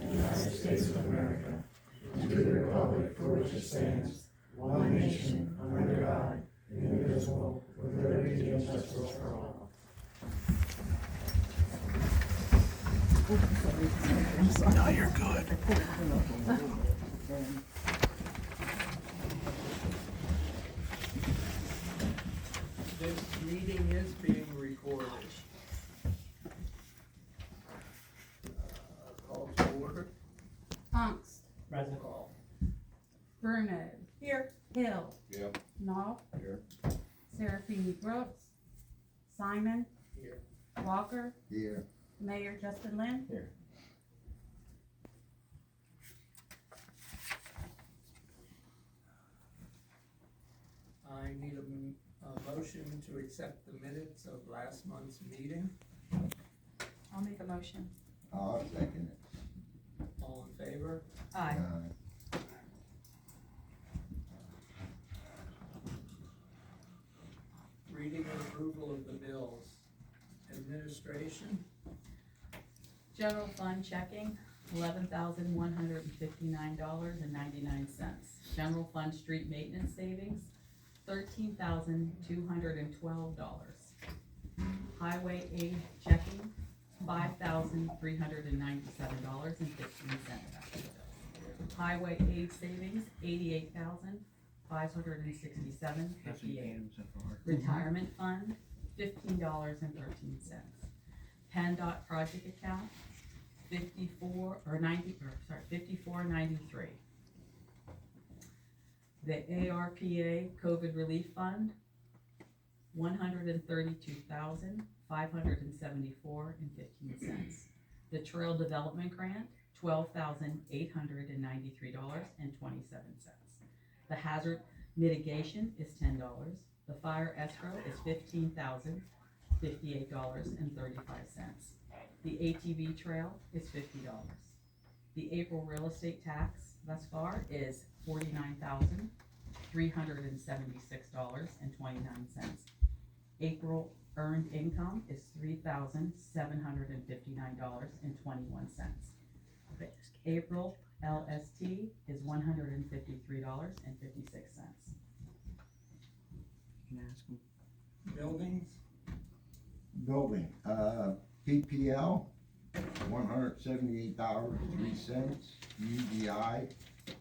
United States of America, and to the republic for which it stands, one nation, under God, indivisible, with liberty and justice for all. No, you're good. This meeting is being recorded. Call to order. Angst, Present call. Bruno. Here. Hill. Yep. Knopf. Here. Serafini-Brooks. Simon. Here. Walker. Here. Mayor Justin Lynn. Here. I need a motion to accept the minutes of last month's meeting. I'll make a motion. I'll second it. All in favor? Aye. Reading and approval of the bills. Administration. General fund checking, $11,159.99. General fund street maintenance savings, $13,212. Highway aid checking, $5,397.15. Highway aid savings, $88,567.58. Retirement fund, $15.13. PennDOT project account, $54.93. The ARPA COVID relief fund, $132,574.15. The trail development grant, $12,893.27. The hazard mitigation is $10. The fire escrow is $15,058.35. The ATV trail is $50. The April real estate tax thus far is $49,376.29. April earned income is $3,759.21. April LST is $153.56. Buildings. Building, PPL, $178.03, UDI,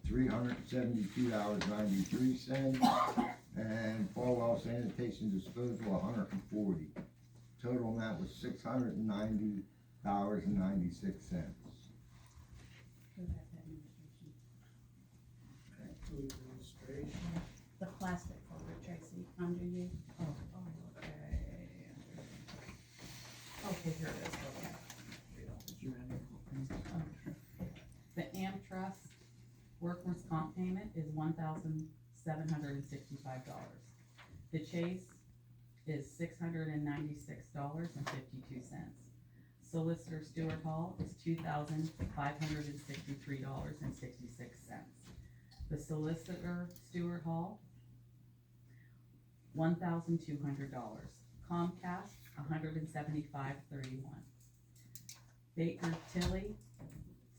$372.93, and Falwell Sanitation Disposal, $140. Total amount was $690.96. Back to administration. The plastic folder, Tracy, under you. Okay, here it is, okay. The AmTrust workman's comp payment is $1,765. The Chase is $696.52. Solicitor Stewart Hall is $2,563.66. The Solicitor Stewart Hall, $1,200. Comcast, $175.31. Baker Tilly,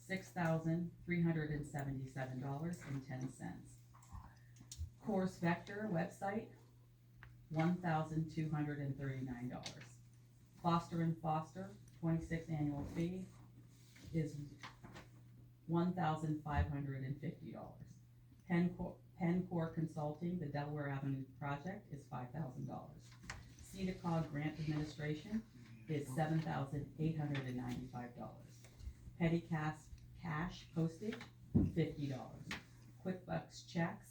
$6,377.10. Course Vector website, $1,239. Foster and Foster, 26th annual fee is $1,550. Pencor Consulting, the Delaware Avenue project, is $5,000. CEDACOG grant administration is $7,895. Petty cash postage, $50. QuickBooks checks,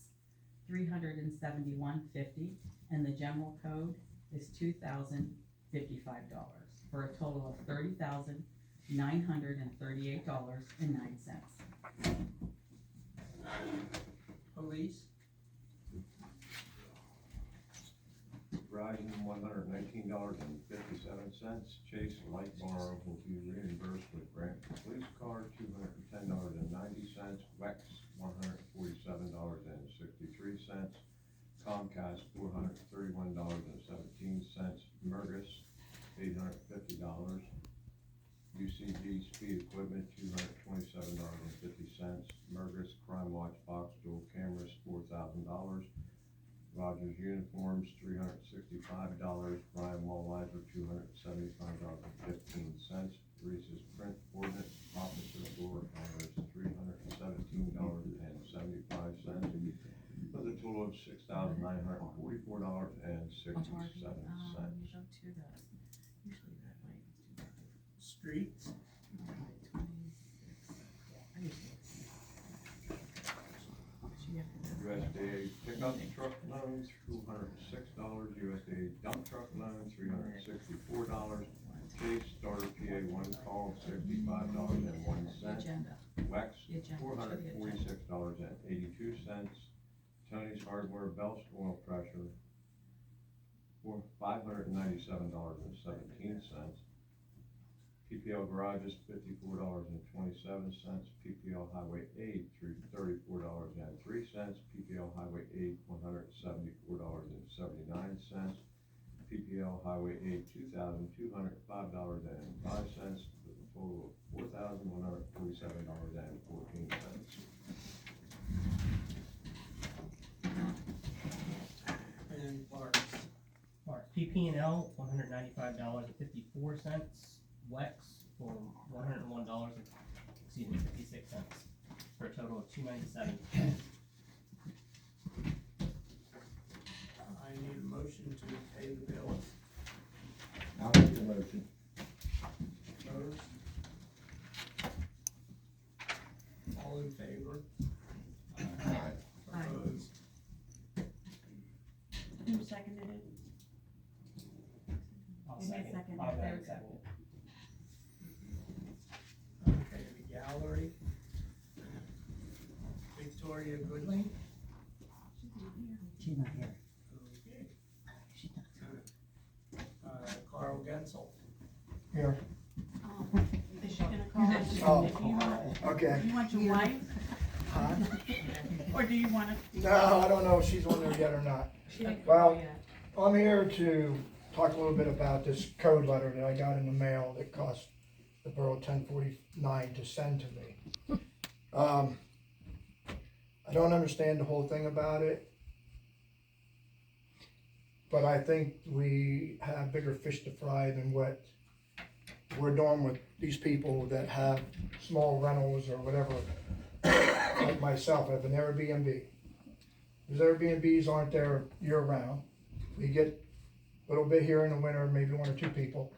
$371.50, and the general code is $2,055, for a total of $30,938.09. Police. Verizon, $119.57. Chase Light Bar open to reimburse with grant police card, $210.90. Wex, $147.63. Comcast, $431.17. Mergus, UCG Speed Equipment, $227.50. Mergus Crime Watch Box Dual Cameras, $4,000. Rogers Uniforms, $365. Brian Wallizer, $275.15. Reese's Print Ordnance Officer Door Hangers, $317.75. For the total of $6,944.67. You go to those. Usually that way. Streets, USDA pickup truck loan, $206. USDA dump truck loan, $364. Chase Starter PA one call, $65.01. Agenda. Wex, The agenda. $446.82. Tony's Hardware Belch Oil Pressure for $597.17. PPL Garages, $54.27. PPL Highway Aid through $34.03. PPL Highway Aid, $174.79. PPL Highway Aid, $2,205.05, with a total of $4,147.14. and parks. Mark, PP&L, $195.54. Wex for $101.56, for a total of $297. I need a motion to pay the bills. I'll make the motion. Opposed? All in favor? Aye. Opposed? Who seconded it? I'll You may second. second. I'll go There and we go. second. Okay, the gallery. Victoria Goodling. She's not here. Okay. She's not. Carl Gensel. Here. Is she gonna call? Oh, Do you want, okay. you want your wife, Huh? or do you wanna? No, I don't know if she's on there yet or not. She didn't Well- call yet. I'm here to talk a little bit about this code letter that I got in the mail that cost the borough $10.49 to send to me. I don't understand the whole thing about it, but I think we have bigger fish to fry than what we're doing with these people that have small rentals or whatever. Like myself, I have an Airbnb. These Airbnbs aren't there year round. We get a little bit here in the winter, maybe one or two people.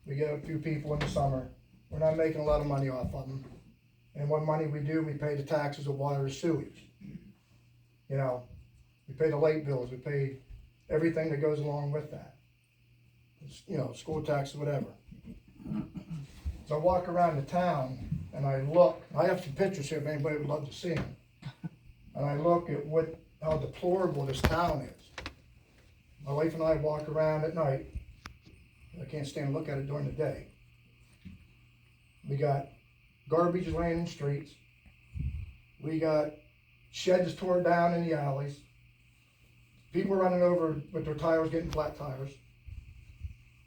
We get a few people in the summer. We're not making a lot of money off of them. And what money we do, we pay the taxes of water and sewage. You know, we pay the light bills, we pay everything that goes along with that. You know, school taxes, whatever. So I walk around the town and I look, I have some pictures here if anybody would love to see them. And I look at how deplorable this town is. My wife and I walk around at night. I can't stand to look at it during the day. We got garbage laying in the streets. We got sheds torn down in the alleys. People running over with their tires, getting flat tires.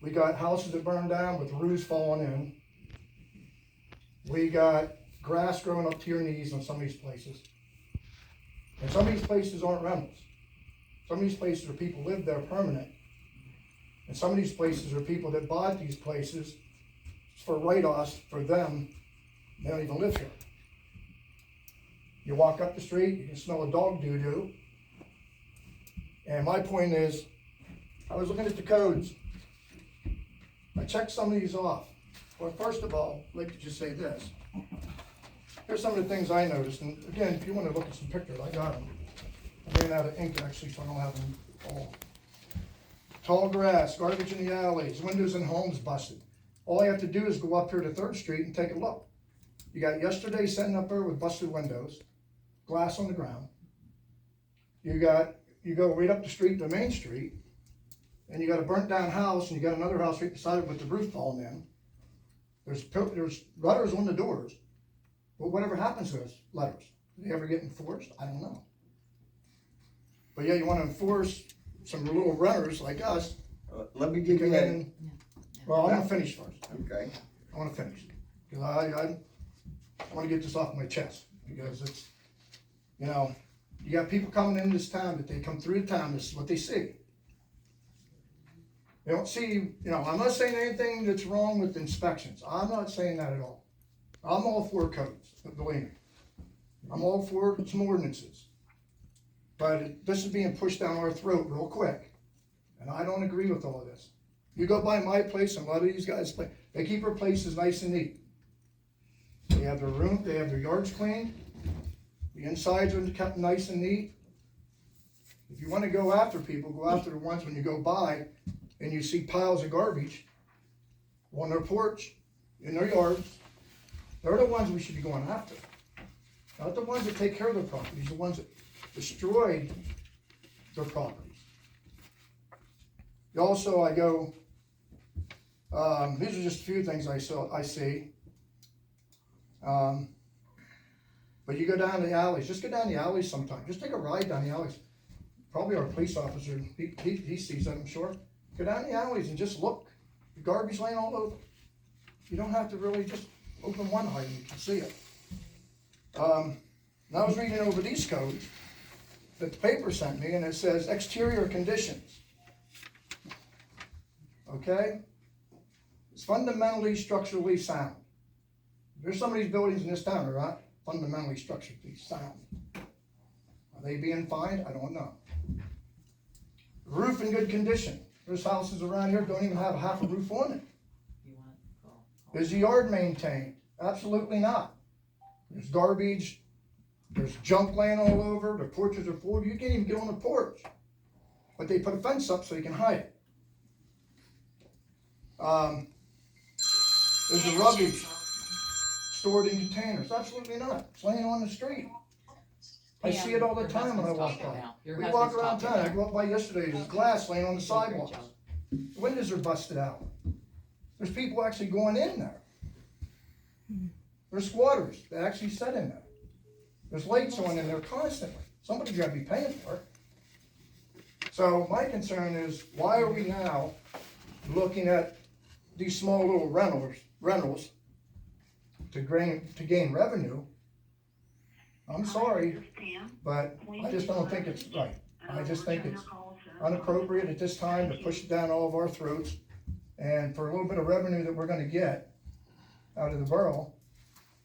We got houses that burned down with roofs falling in. We got grass growing up to your knees in some of these places. And some of these places aren't rentals. Some of these places are people live there permanent. And some of these places are people that bought these places for write-offs for them. They don't even live here. You walk up the street, you can smell a dog doo-doo. And my point is, I was looking at the codes. I checked some of these off. Well, first of all, I'd like to just say this. Here's some of the things I noticed, and again, if you want to look at some pictures, I got them. I ran out of ink actually, so I don't have them all. Tall grass, garbage in the alleys, windows in homes busted. All I have to do is go up here to 3rd Street and take a look. You got yesterday sitting up there with busted windows, glass on the ground. You go right up the street to Main Street, and you got a burnt down house, and you got another house right beside it with the roof falling in. There's letters on the doors. Well, whatever happens to those letters? Do they ever get enforced? I don't know. But yeah, you want to enforce some little renters like us. Let me to give come you in a, and Well, I'm gonna finish first. Okay. I wanna finish. Cause I wanna get this off my chest, because it's, you know, you got people coming in this town, that they come through the town, this is what they see. They don't see, you know, I'm not saying anything that's wrong with inspections, I'm not saying that at all. I'm all for codes, believe me. I'm all for some ordinances. But this is being pushed down our throat real quick, and I don't agree with all of this. You go by my place, and a lot of these guys, they keep their places nice and neat. They have their room, they have their yards cleaned, the insides are kept nice and neat. If you wanna go after people, go after the ones when you go by and you see piles of garbage on their porch, in their yards. They're the ones we should be going after. Not the ones that take care of their properties, the ones that destroy their properties. Also, I go, these are just a few things I see. But you go down the alleys, just go down the alleys sometime, just take a ride down the alleys. Probably our police officer, he sees that, I'm sure. Go down the alleys and just look, the garbage laying all over. You don't have to really just open one eye and you can see it. And I was reading over these codes that the paper sent me, and it says exterior conditions. Okay? It's fundamentally structurally sound. There's some of these buildings in this town that are not fundamentally structurally sound. Are they being fined? I don't know. Roof in good condition. There's houses around here don't even have half a roof on it. You want to call? Is the yard maintained? Absolutely not. There's garbage, there's junk laying all over, the porches are full, you can't even get on the porch. But they put a fence up so you can hide it. Is the rubbish stored in containers? Absolutely not. It's laying on the street. I see it all the time when I walk by. We walk around town, I go up by yesterday, there's glass laying on the sidewalks. The windows are busted out. There's people actually going in there. There's squatters that actually sit in there. There's lights on in there constantly. Somebody's gotta be paying for it. So my concern is, why are we now looking at these small little rentals to gain revenue? I'm sorry, but I just don't think it's right. I just think it's inappropriate at this time to push it down all of our throats. And for a little bit of revenue that we're gonna get out of the borough,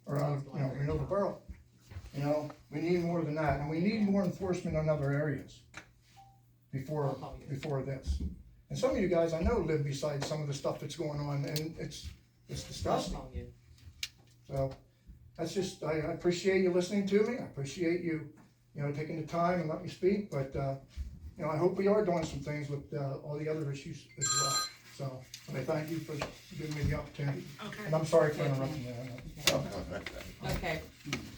or out of, Renovo Borough, we need more than that. And we need more enforcement on other areas before this. And some of you guys I know live beside some of the stuff that's going on, and it's disgusting. So that's just, I appreciate you listening to me. I appreciate you, taking the time and letting me speak. But I hope we are doing some things with all the other issues as well. So, and I thank you for giving me the opportunity. Okay. And I'm sorry for interrupting you. Okay,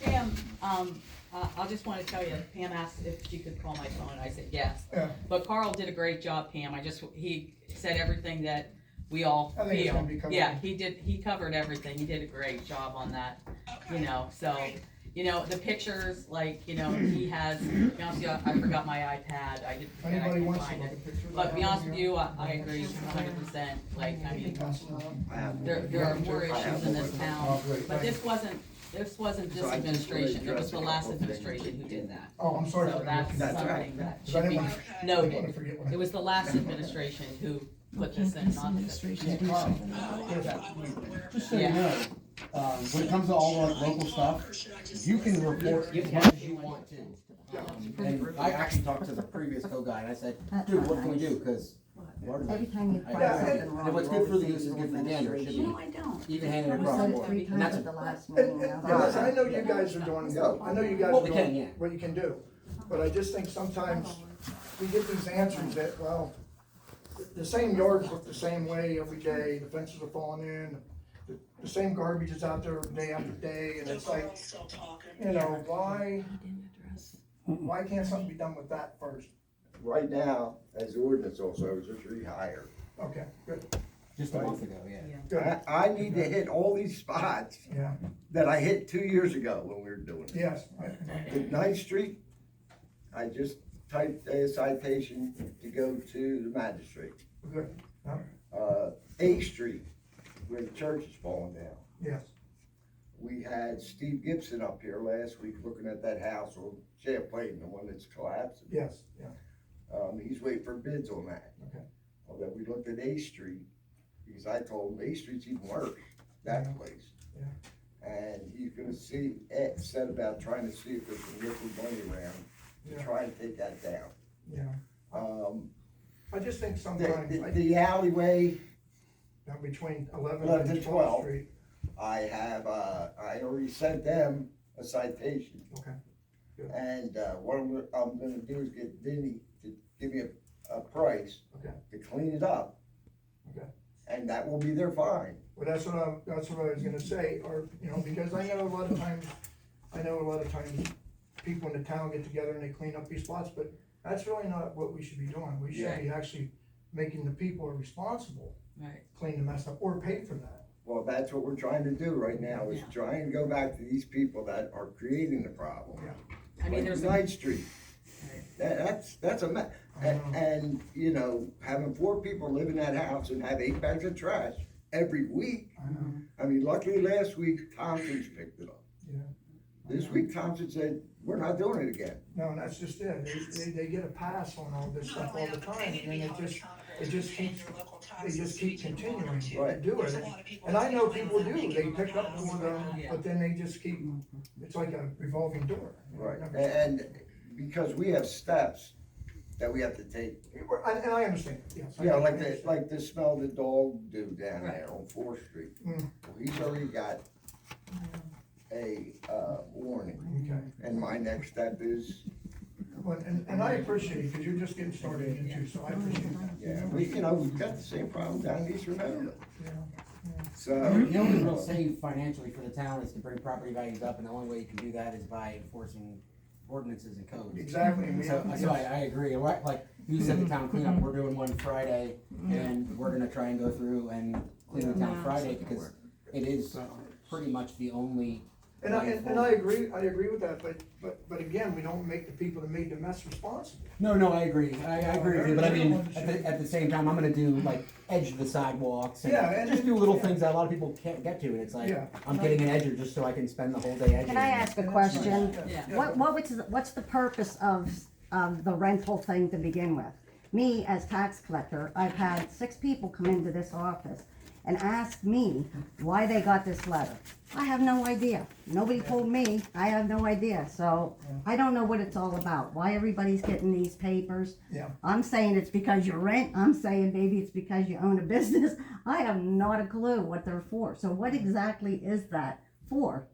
Pam, I just wanna tell you, Pam asked if she could call my phone, I said yes. Yeah. But Carl did a great job, Pam, he said everything that we all I think it's feel. gonna be covered. Yeah, he covered everything, he did a great job on that, so, the pictures, he has, to be honest with you, I forgot my iPad, I If can anybody wants to find look it. at pictures. But to be honest with you, I agree 100%, there are more issues in this town, Oh, great, but thank this wasn't this So I just wanna administration, it was address the a last couple things. administration who did that. Oh, I'm sorry. So for that's interrupting. something that Because I should be didn't want to noted. forget what I. It was the last administration who put this in, not this. Just so you Yeah. know, when it comes to all the local stuff, you can report as much as you want to. And I actually talked to the previous co-guy and I said, dude, what can we do? Cause Every time you find Yeah, something wrong. and what's good for the goose is good for the gander, it should No, be I don't. even handed We across said the it board. 3 And times that's at the last And, meeting. listen, I know you guys are doing, I know you guys What are we can, doing yeah. what you can do, but I just think sometimes we get these answers that, well, the same yards look the same way every day, the fences are falling in, the same garbage is out there day after day, and it's like, why can't something be done with that first? Right now, as the ordinance also, is just rehired. Okay, good, Just a month ago, yeah. good, I need to hit all these spots yeah, that I hit 2 years ago when we were doing it. yes, The 9th Street, I just typed a citation to go to the magistrate. good, A Street, where the church is falling down. Yes, We had Steve Gibson up here last week looking at that house on Champlain, the one that's collapsing. yes, yeah, He's waiting for bids on that. okay. Although we looked at A Street, because I told him A Street's even worse, that place. Yeah. And he's gonna see, Ed said about trying to see if there's some liquid money around to Yeah. try and take that down. Yeah, I just think The, sometimes, the alleyway, between 11th 11th and and 12th 12th. Street, I have, I already sent them a citation. okay, And, what I'm gonna do is get Vinny to give me a price okay, to clean it up. okay. And that will be their fine. Well, that's what I was gonna say, or, you know, because I know a lot of times people in the town get together and they clean up these spots, but that's really not what we should be doing. We should be actually making the people responsible, Right. clean the mess up, or pay for that. Well, that's what we're trying to do right now, is Yeah. try and go back to these people that are creating the problem. Yeah. I mean, Like there's Ninth Street. Right. That's a mess. I know. And, you know, having 4 people live in that house and have 8 bags of trash every week. I know, I mean, luckily last week Thompson's picked it up. yeah. This week Thompson said, we're not doing it again. No, and that's just it. They get a pass on all this stuff all the time, and then they just keep continuing to Right. do it. And I know people do, they pick up for them, but then they just keep, it's like a revolving door. Right. And because we have steps that we have to take. And I understand, yes. I Yeah, understand. like the smell the dog do down there on 4th Street. Mm. Well, he's already got a, warning. Okay. And my next step is, Well, and I appreciate it, because you're just getting started in too, so I appreciate that. yeah, we've got the same problem down in East Renovo. Yeah. So. The only real save financially for the town is to bring property values up, and the only way you can do that is by enforcing ordinances and codes. Exactly. and we So, have- so I agree, like you said, the town cleanup, we're doing one Friday, Mm-hmm. and we're gonna try and go through and clean the town Friday, because it is pretty much the only. And I agree with that, but again, we don't make the people that made the mess responsible. No, I agree, I agree with you, but I mean, at the same time, I'm gonna do like edge of the sidewalks, Yeah, and and- just do little yeah. things that a lot of people can't get to, and it's like, Yeah. I'm getting an edger just so I can spend the whole day edging. Can I ask a question? Yeah. What's the purpose of the rental thing to begin with? Me, as tax collector, I've had 6 people come into this office and ask me why they got this letter. I have no idea. Nobody told me. I have no idea. So I don't know what it's all about. Why everybody's getting these papers. Yeah. I'm saying it's because you rent. I'm saying maybe it's because you own a business. I have not a clue what they're for. So what exactly is that for?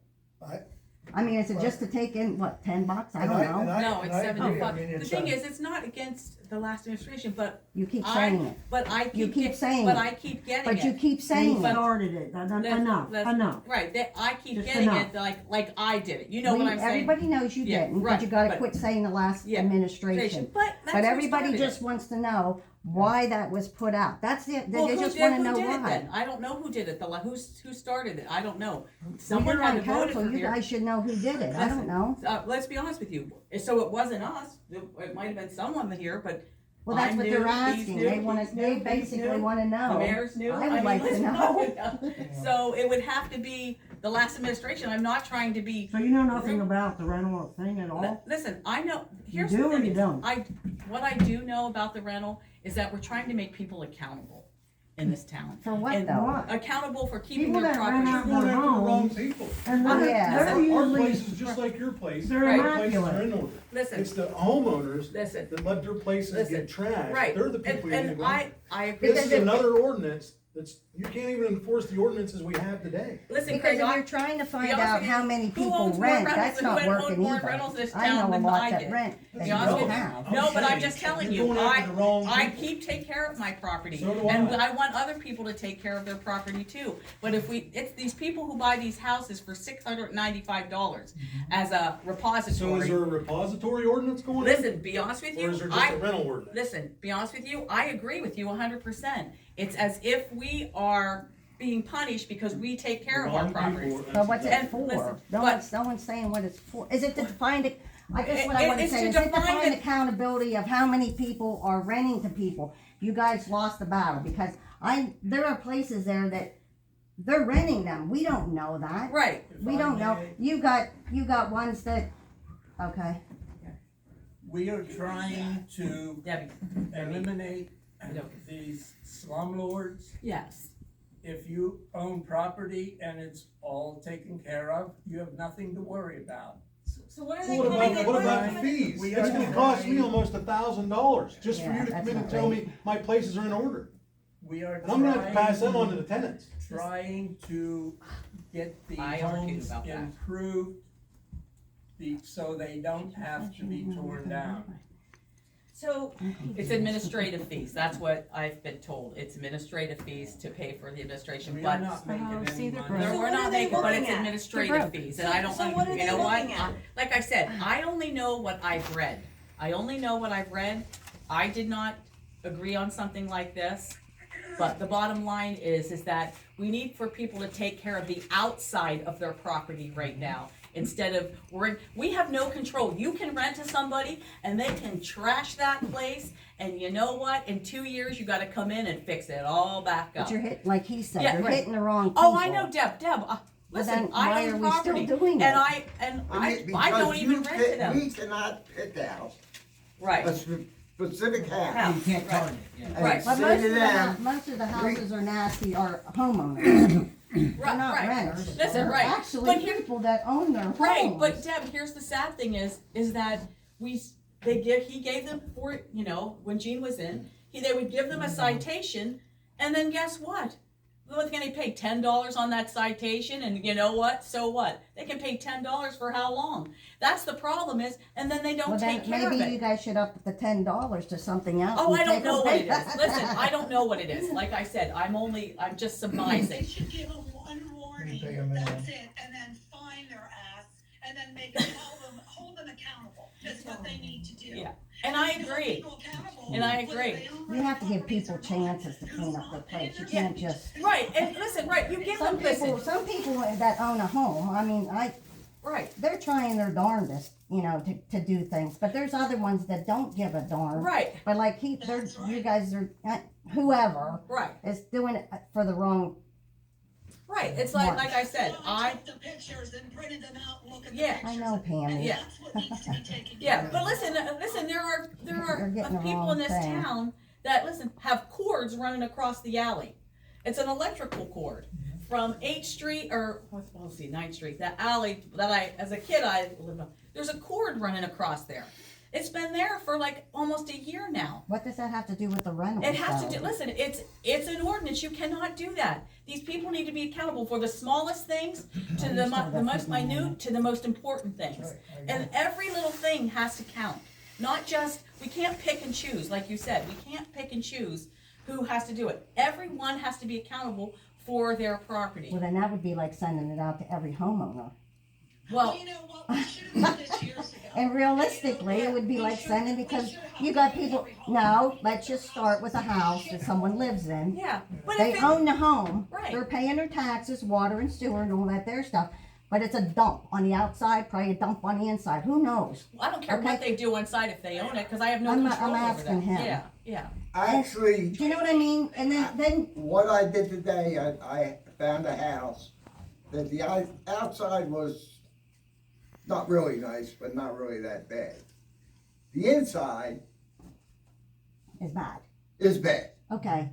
I mean, is it just to take in, what, $10? I don't know. No, it's I agree. 75. I mean, The it's, thing is, it's not against the last administration, but You keep saying I, it. but I You keep, keep saying but it. I keep getting But you it. keep saying But- it. started it, enough, enough. Right, that I keep Just getting enough. it like I did it. You know what I'm saying? Everybody knows you Yeah, didn't, right, but you gotta but- quit saying the last Yeah, administration. But that's But who everybody started just it. wants to know why that was put out. That's it. Well, They who just did, wanna who know did it then? why. I don't know who did it. Who started it? I don't know. Well, Someone you're had on to vote it council, from you here. guys should know who did it. I don't Listen, know. Let's be honest with you. So it wasn't us. It might have been someone here, but Well, that's I what knew, they're these asking. knew, They wanna, these they knew, these basically knew. wanna the know. mayors knew. I would like to listen, know. So it would have to be the last administration. I'm not trying to be. So you know nothing about the rental thing at all? Listen, I know. You Here's do the or thing. you don't? What I do know about the rental is that we're trying to make people accountable in this town. For what And though? accountable for keeping People their that rent property. out Going their after the wrong homes, people. and Oh, they're, yeah. they're Our usually, place is just like your place. They're Our places immaculate. are in order. Listen, It's the homeowners listen, that let their places Listen. get trashed. right. They're the people you need to And go. I agree. This Because is if- another ordinance that's, you can't even enforce the ordinances we have today. Listen, Because Craig, if I, you're trying to find be honest out with how you, many who people owns more rent, rentals that's and not who owns working more either. rentals this I town know a than lot I that did. rent Be and honest don't with you. have. I'm No, but I'm saying, just telling you're you, going after the wrong I people. keep take care of my property. So do And I. I want other people to take care of their property too. But if it's these people who buy these houses for $695 as a So is repository. there a repository ordinance going on? Listen, be honest with Or you, is there just a rental ordinance? listen, be honest with you, I agree with you 100%. It's as if we are being punished because we take care of our Wrong properties. people, But what's it And for? listen, No one's saying what it's for. Is it to find it? I guess what I want to It's say to is it to define find it- accountability of how many people are renting to people. you guys lost the battle, because there are places there that they're renting them, we don't know that. Right. We don't know, you got ones that, okay, We are trying to Debbie, eliminate these slumlords. yes. If you own property and it's all taken care of, you have nothing to worry about. So what are Well, what about the fees? We It's are gonna cost me trying- almost $1,000 just for Yeah, you to that's come in and not tell right. me my places are in order. We are And I'm gonna have to pass that on to the tenants. trying to get the I argued homes about that. improved so they don't have to be torn down. So, it's administrative fees, that's what I've been told, it's administrative fees to pay for the administration, We are but not making see, any they're money. broke. we're what not are they making, but looking it's at? administrative fees, and I don't, So what are you they know what? looking at? Like I said, I only know what I've read, I did not agree on something like this, but the bottom line is that we need for people to take care of the outside of their property right now, instead of, we have no control. You can rent to somebody and they can trash that place, and you know what? In 2 years, you gotta come in and fix it all back up. but you're like he said, Yeah, you're right. hitting the wrong people. Oh, I know, Deb, listen, then I why own are we still property, doing and it? I Because don't you even rent to them. We cannot pick out Right, a specific house. You can't Right. target, yeah. And Right. But say to them, most of the houses are nasty, are homeowners. They're right, not right. renters. Listen, They're right. actually But here- people that own their homes. Right, but Deb, here's the sad thing is that he gave them when Gene was in, they would give them a citation, and then guess what? What can they pay, $10 on that citation, and you know what, so what? They can pay $10 for how long? That's the problem is, and then they don't Well, then take care of maybe you it. guys should up the $10 to something else. Oh, and I don't take know them what it back. is. Listen, I don't know what it is. Like I said, I'm just surmising. They should give them one warning, pay 'em in. that's it, and then fine their ass, and then make them hold them accountable, that's what they need to do. Yeah. And I agree. And I agree. You have to give people chances to clean up their place. You can't just. Right, and listen, right, you give them, listen, Some people that own a home, I mean, right, they're trying their darndest, to do things, but there's other ones that don't give a darn. right, But like you guys are, whoever right. is doing it for the wrong. Right, it's like I said, I took the pictures and printed them out and look at the Yeah. pictures. I know, Pammy. Yeah. That's what needs to be taken care yeah, of. but listen, there are You're getting the people wrong in this thing. town that, have cords running across the alley. It's an electrical cord from 8th Street, or, 9th Street, that alley that as a kid, I lived on. There's a cord running across there. It's been there for like almost a year now. What does that have to do with the rental? It has to do, listen, it's an ordinance, you cannot do that. These people need to be accountable for the smallest things to the most minute to the most important things. And every little thing has to count. Not just, we can't pick and choose, like you said, we can't pick and choose who has to do it. Everyone has to be accountable for their property. Well, then that would be like sending it out to every homeowner. Well, You know what, we should have done this years ago. And realistically, it would be like sending, because you got people, no, let's just start with a house that someone lives in. yeah, but They if it, own the home, Right. they're paying their taxes, water and sewer and all that their stuff, but it's a dump on the outside, probably a dump on the inside, who knows? I don't care what they do inside if they own it, because I have no I'm control over asking that. him. Yeah, yeah. actually, Do you know what I mean? And then what I did today, I found a house that the outside was not really nice, but not really that bad. The inside it's bad, is bad. okay,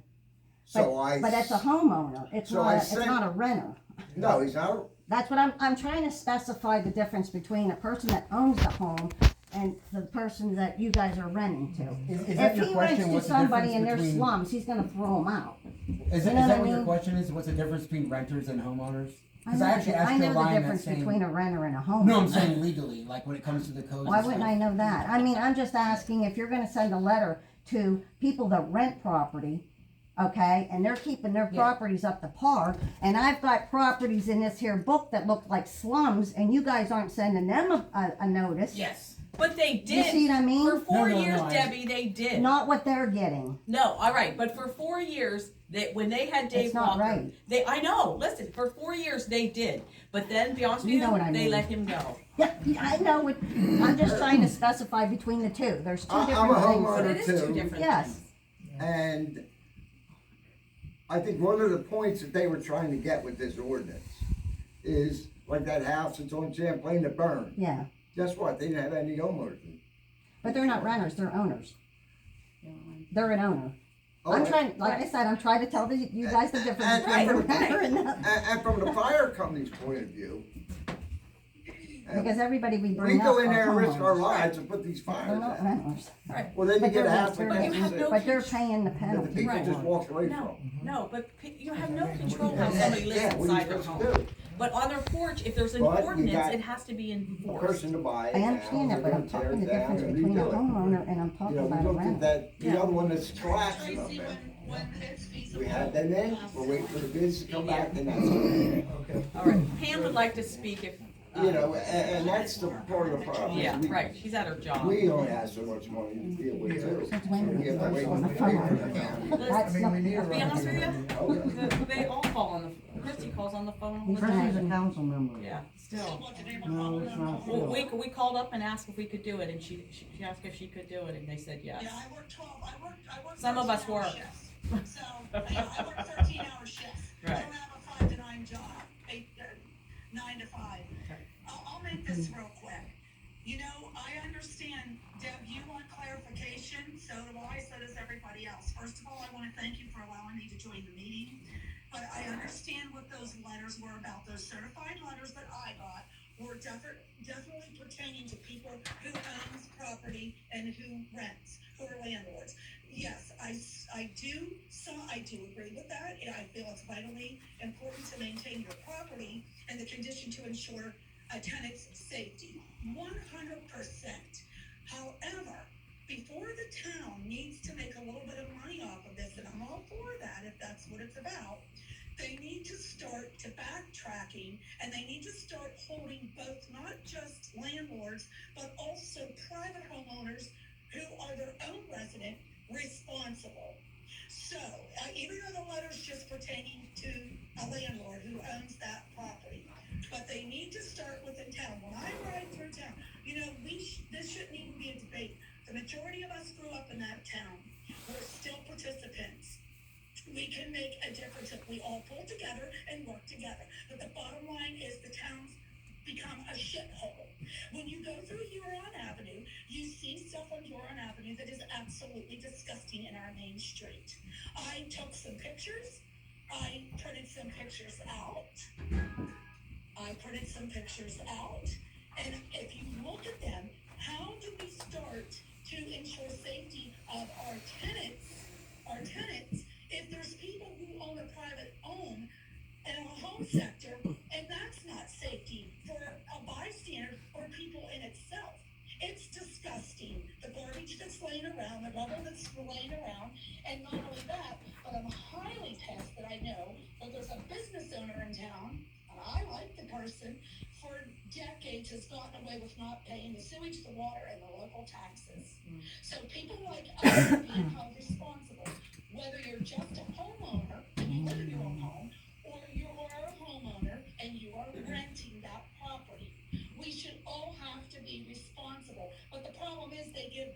So but it's a homeowner, it's So not, I it's sent- not a renter. No, he's not, That's what I'm trying to specify the difference between a person that owns the home and the person that you guys are renting to. Is that your If he question? rents to What's the somebody difference in their between? slums, he's gonna throw them out. Is You know that what I what your mean? question is? What's the difference between renters and homeowners? I Because know I actually asked the your line that difference saying. between a renter and a homeowner. No, I'm saying legally, like when it comes to the codes. Why and wouldn't stuff. I know that? I mean, I'm just asking if you're gonna send a letter to people that rent property, okay, and they're keeping their Yeah. properties up to par, and I've got properties in this here book that look like slums, and you guys aren't sending them a notice. Yes. But they did. You see what I mean? For 4 No, years, I- Debbie, they did. Not what they're getting. No, all right, but for 4 years, when they had Dave It's not Walker, right. I know. Listen, for 4 years they did, but then, to be honest with You know what I they mean. let him go. Yeah, I know it, I'm just trying to specify between the two, there's two I'm a different things. But homeowner. it is two too. different Yes. things. And I think one of the points that they were trying to get with this ordinance is, like that house that's on Champlain that burned. Yeah, Guess what? They didn't have any homeowners. but they're not renters, they're owners. They're an owner. Oh, I'm trying, like I said, I'm trying to tell you guys the difference and- between a and- renter and not. And from the fire company's point of view, Because everybody we we bring up go in are there and risk our homeowners. lives and put these They're fires not out. renters. Well, then you But get a they're- house like they're- But you that have no But they're paying the that the penalty. people Right. just walk away No, from. no, but you have no control how somebody lives Yeah, what are you inside their supposed home. to do? But on their porch, if there's an But you ordinance, got it has to be A enforced. person to buy it I now, understand that, they're but I'm gonna tear talking it the down difference and between a redo it. homeowner and I'm You talking know, we about a looked at renter. that, the Yeah. other one that's collapsing up Tracy, there. when it's feasible. We had them in, we're waiting for the bids to come back, and that's, Okay. All right, Pam would like to speak if, you know, and that's the part of the problem. yeah, We- right, she's at her job. We only have so much money to deal with too. Since when We have to wait on the for the phone? paper to come. That's I mean, we need To a be honest with revenue. you, they all call on the, Christy calls on the phone all the Chrissy's a time. council member. Yeah, still. What did they No, want? it's not. Well, we called up and asked if we could do it, and she asked if she could do it, and they said yes. Yeah, I work 12, I work. Some of us 13-hour work. shifts. So, I work 13-hour shifts. I Right. don't have a 5 to 9 job, 9 to 5. I'll make this real quick. You know, I understand, Deb, you want clarification, so do I, so does everybody else. First of all, I wanna thank you for allowing me to join the meeting, but I understand what those letters were about. Those certified letters that I got were definitely pertaining to people who owns property and who rents, who are landlords. Yes, I do agree with that, and I feel it's vitally important to maintain your property and the condition to ensure a tenant's safety, 100%. However, before the town needs to make a little bit of money off of this, and I'm all for that if that's what it's about, they need to start to backtracking, and they need to start holding both, not just landlords, but also private homeowners who are their own resident responsible. So, even though the letter's just pertaining to a landlord who owns that property, but they need to start within town. When I ride through town, you know, this shouldn't even be a debate. The majority of us grew up in that town. We're still participants. We can make a difference if we all pull together and work together. But the bottom line is the town's become a shithole. When you go through Huron Avenue, you see stuff on Huron Avenue that is absolutely disgusting in our main street. I took some pictures. I printed some pictures out. And if you look at them, how do we start to ensure safety of our tenants, if there's people who own a private home and a home sector, and that's not safety for a bystander or people in itself. It's disgusting, the garbage that's laying around, the rubble that's laying around, and not only that, but I'm highly pissed that I know that there's a business owner in town, and I like the person, for decades has gotten away with not paying the sewage, the water, and the local taxes. So people like us are being held responsible, whether you're just a homeowner and you live in your own home, or you are a homeowner and you are renting that property. We should all have to be responsible. But the problem is they give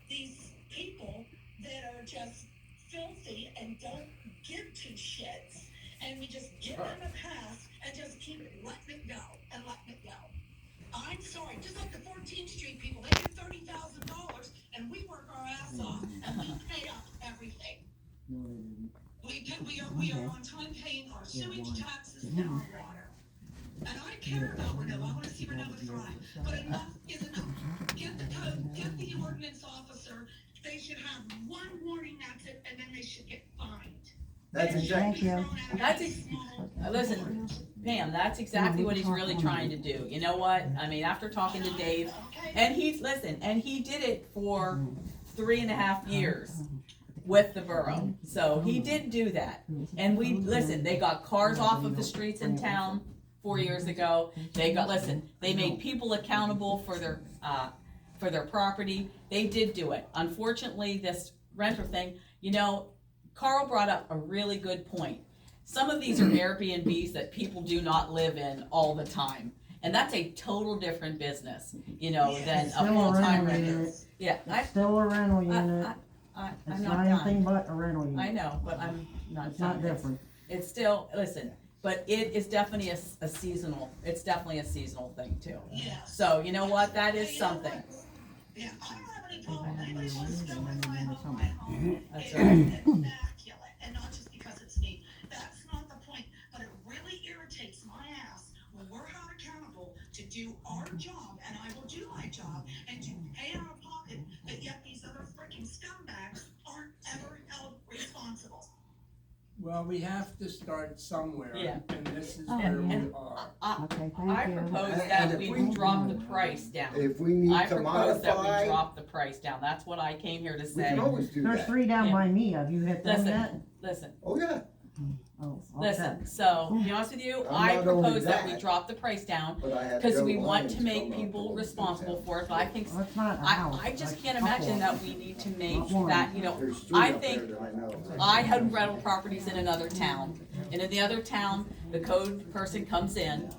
these people that are just filthy and don't give two shits, and we just give them a pass and just keep letting it go. I'm sorry, just like the 14th Street people, they get $30,000 and we work our ass off and we pay up everything. We are on time paying our sewage taxes and our water. And I care about Renovo, I wanna see Renovo thrive, but enough is enough. Get the code, get the ordinance officer, they should have one warning, that's it, and then they should get fined. That's exactly. Thank you. Listen, Pam, that's exactly what he's really trying to do. You know what? I mean, after talking to Dave, and he did it for 3.5 years with the borough. So he did do that. And they got cars off of the streets in town 4 years ago. They made people accountable for their property. They did do it. Unfortunately, this renter thing, Carl brought up a really good point. Some of these are Airbnbs that people do not live in all the time. And that's a total different business, than a full-time renter. Yeah, It's still a rental unit. I'm It's not not done. anything but a rental unit. I know, but I'm not It's done. not different. It's still, listen, but it is definitely a seasonal, it's definitely a seasonal thing too. Yeah. So, you know what, that is something. Yeah, I don't have any problem, anybody wants to go in my home, That's it's right. immaculate, and not just because it's neat, that's not the point, but it really irritates my ass when we're held accountable to do our job, and I will do my job, and to pay out of pocket, but yet these other freaking scumbags aren't ever held responsible. Well, we have to start somewhere, Yeah. and this is Oh, where yeah. we are. Okay, I thank you. propose And that if we we- drop the price down. If we need I to propose that we modify, drop the price down, that's what I came here to we say. can always do There's that. 3 down Yeah. by me, have you hit them yet? Listen, Oh, yeah. Oh, okay. listen, so, to be honest with you, I'm I not only propose that we that, drop the price down, But I had because Joe we want Lyons to make come up people and responsible do for it, but I think, Well, it's not a house. I just like can't a couple imagine of that them. we need to make Not one. that, you know, There's 3 I up think, there that I know. I had rental properties in another town, and in the other town, the code person comes in,